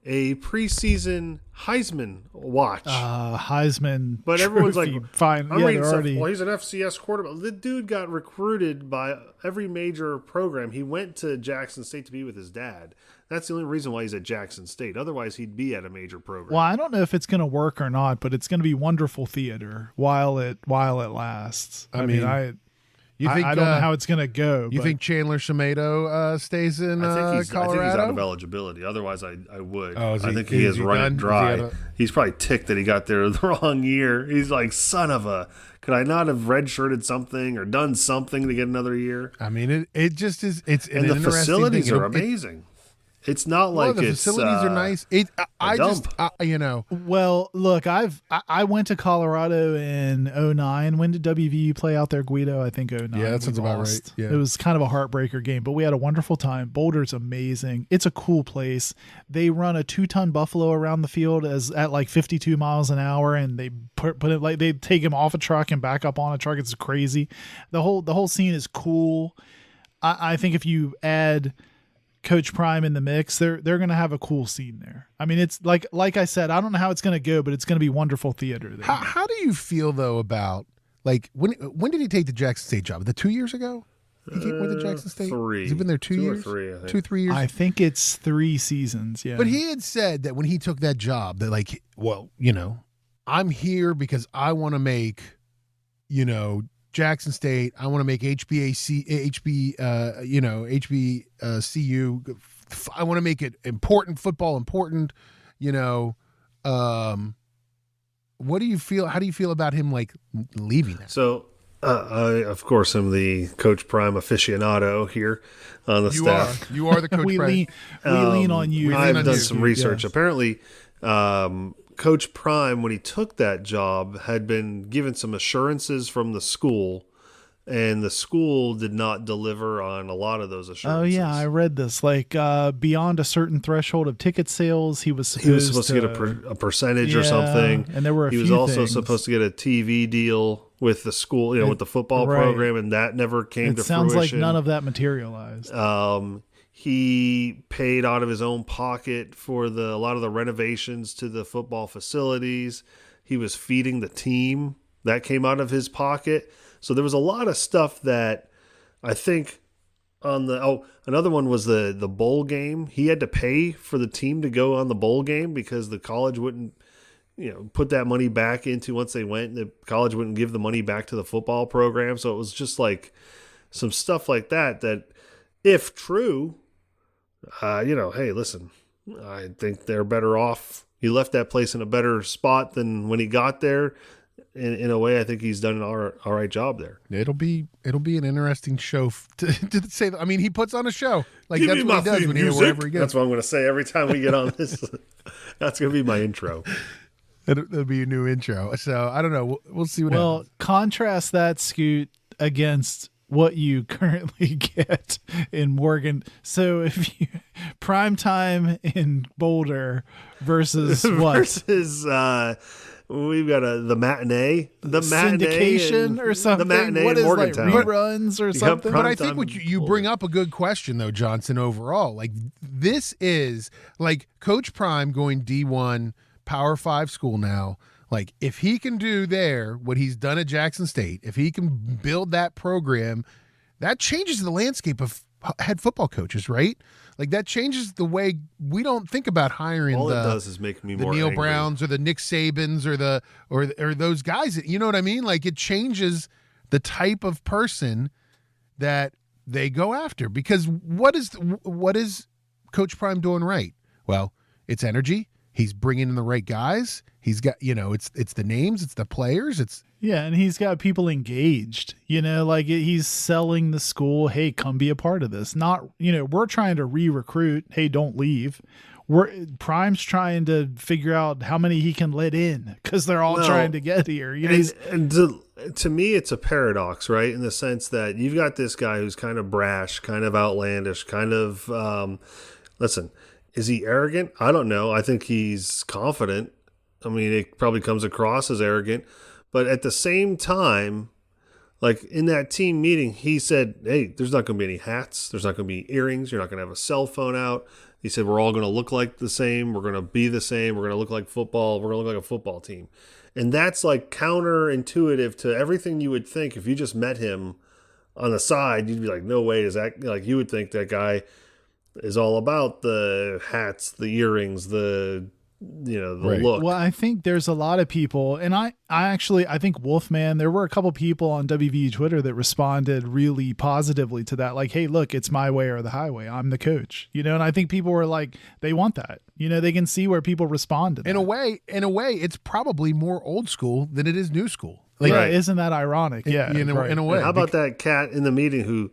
a preseason Heisman watch. Heisman, But everyone's trophy. like, fine. I'm Yeah, reading they're stuff. already. Well, he's an FCS quarterback. The dude got recruited by every major program. He went to Jackson State to be with his dad. That's the only reason why he's at Jackson State. Otherwise, he'd be at a major program. Well, I don't know if it's going to work or not, but it's going to be wonderful theater while it lasts. I mean, I don't know how it's going to go. You but think Chandler Shamedo stays in I think Colorado? he's out of eligibility. Otherwise, I would. Oh, is I he- think he is is he running done? dry. Is he out of- He's probably ticked that he got there the wrong year. He's like, son of a, could I not have redshirted something or done something to get another year? I mean, it just is. It's an And the interesting facilities thing. are amazing. It's not like the it's facilities are nice. I just dump. Well, look, I went to Colorado in 2009. When did WVU play out there, Guido? I think 2009. Yeah, that sounds We about lost. right. Yeah. It was kind of a heartbreaker game, but we had a wonderful time. Boulder's amazing. It's a cool place. They run a 2-ton buffalo around the field at like 52 miles an hour, and they put it like they take him off a truck and back up on a truck. It's crazy. The whole scene is cool. I think if you add Coach Prime in the mix, they're going to have a cool scene there. I mean, it's like I said, I don't know how it's going to go, but it's going to be wonderful theater there. How do you feel though about like when did he take the Jackson State job? 2 years ago? He went to Jackson State. 3. Has he been there 2 years? Or 3, I think. 3 years. I think it's 3 seasons. Yeah, But he had said that when he took that job, that like, well, I'm here because I want to make, Jackson State. I want to make HBCU. I want to make it important, football important. What do you feel? How do you feel about him like leaving that? So, I, of course, am the Coach Prime aficionado here on the staff. You are the Coach we Prime. lean on you. I've done some research. Yes. Apparently, Coach Prime, when he took that job, had been given some assurances from the school, and the school did not deliver on a lot of those assurances. Oh yeah, I read this. Like beyond a certain threshold of ticket sales, he was supposed to get a percentage or something. And there were a he few was also things. supposed to get a TV deal with the school, with the football right. program, and that never came to sounds fruition. like none of that materialized. He paid out of his own pocket for a lot of the renovations to the football facilities. He was feeding the team. That came out of his pocket. So there was a lot of stuff that I think another one was the bowl game. He had to pay for the team to go on the bowl game because the college wouldn't, put that money back into once they went. The college wouldn't give the money back to the football program. So it was just like some stuff like that, if true, hey, listen, I think they're better off. He left that place in a better spot than when he got there. In a way, I think he's done an all right job there. It'll be an interesting show to say. I mean, he puts on a show. Like Give that's me what he my does theme wherever he music. goes. That's what I'm going to say every time we get on this. That's going to be my intro. That'll be a new intro. So I don't know. We'll see what happens. Contrast that, Scoot, against what you currently get in Morgan. So if you prime time in Boulder versus what? Versus we've got the matinee, syndication or something. The matinee what in is Morgantown. like reruns or something? But I think what you bring up a good question though, Johnson. Overall, like this is like Coach Prime going D1 Power 5 school now. Like if he can do there what he's done at Jackson State, if he can build that program, that changes the landscape of head football coaches, right? Like that changes the way we don't think about hiring. All it does is make me more Neal angry. Browns or the Nick Sabans or those guys. You know what I mean? Like it changes the type of person that they go after. Because what is Coach Prime doing right? Well, it's energy. He's bringing in the right guys. He's got, it's the names, it's the players, and he's got people engaged, like he's selling the school. Hey, come be a part of this. Not, we're trying to re-recruit. Hey, don't leave. Prime's trying to figure out how many he can let in because they're all trying to get here. And to me, it's a paradox, right? In the sense that you've got this guy who's kind of brash, kind of outlandish, kind of, listen, is he arrogant? I don't know. I think he's confident. I mean, it probably comes across as arrogant. But at the same time, like in that team meeting, he said, hey, there's not going to be any hats. There's not going to be earrings. You're not going to have a cell phone out. He said, we're all going to look like the same. We're going to be the same. We're going to look like football. We're going to look like a football team. And that's like counterintuitive to everything you would think. If you just met him on the side, you'd be like, no way is that, like you would think that guy is all about the hats, the earrings, the Right. look. Well, I think there's a lot of people, and I think Wolfman, there were a couple people on WVU Twitter that responded really positively to that. Like, hey, look, it's my way or the highway. I'm the coach, and I think people were like, they want that, they can see where people respond to that. In a way, it's probably more old school than it is new school. Like, Right. isn't that ironic? Yeah. in a way. How about that cat in the meeting who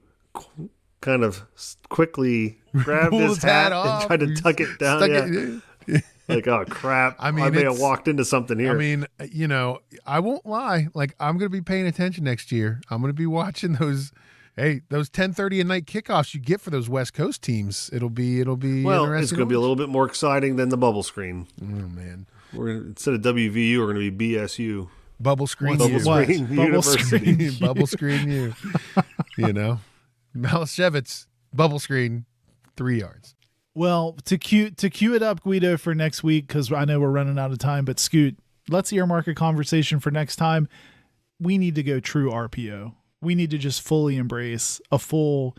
kind of quickly grabbed Pulled his his hat hat off, and tried to tuck it down? Stuck Yeah. Like, oh, crap. I mean, I may have it's- walked into something here. I mean, I won't lie. Like, I'm going to be paying attention next year. I'm going to be watching those 10:30 at night kickoffs you get for those West Coast teams. It'll be well, interesting. it's going to be a little bit more exciting than the bubble screen. Oh man, Instead of WVU, we're going to be BSU. bubble screen Bubble you. screen Bubble University. screen. Bubble screen you. Malashevitz, bubble screen, 3 yards. Well, to cue it up, Guido, for next week, because I know we're running out of time, but Scoot, let's earmark a conversation for next time. We need to go true RPO. We need to just fully embrace a full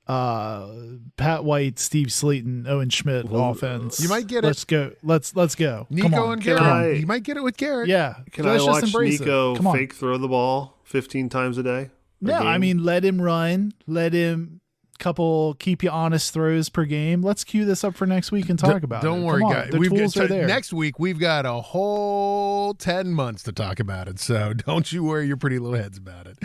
Pat White, Steve Slayton, Owen Schmidt offense. You might get it. Let's go. Let's go. Nico Come on. and Can Garrett. I- You might get it with Garrett. Yeah. Can Let's I just watch embrace Nico it. Come on. fake throw the ball 15 times a day? No, I mean, let him run. Let him couple keep you honest throws per game. Let's cue this up for next week and talk about it. Don't worry, guys. The tools are there. Next week, we've got a whole 10 months to talk about it, so don't you worry your pretty little heads about it.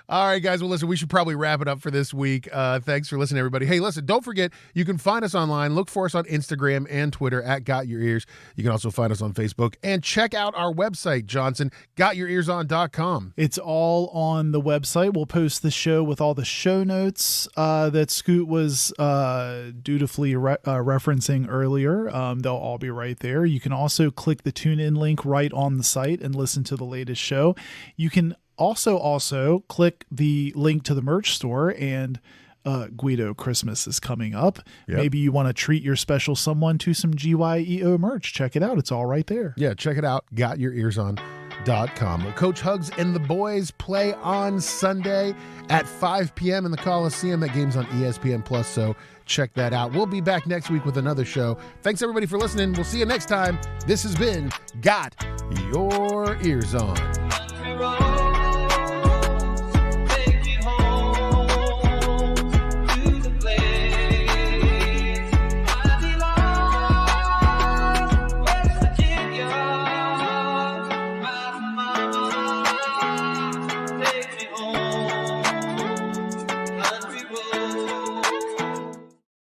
All right, guys. Well, listen, we should probably wrap it up for this week. Thanks for listening, everybody. Hey, listen, don't forget, you can find us online. Look for us on Instagram and Twitter at Got Your Ears. You can also find us on Facebook. And check out our website, Johnson, gotyourearson.com. It's all on the website. We'll post the show with all the show notes that Scoot was dutifully referencing earlier. They'll all be right there. You can also click the TuneIn link right on the site and listen to the latest show. You can also click the link to the merch store, and Guido, Christmas is coming up. Yep. Maybe you want to treat your special someone to some GYEO merch. Check it out. It's all right there. Yeah, check it out. GotYourEarsOn.com. Well, Coach Hugs and the boys play on Sunday at 5 p.m. in the Coliseum. That game's on ESPN Plus, so check that out. We'll be back next week with another show. Thanks, everybody, for listening. We'll see you next time. This has been Got Your Ears On.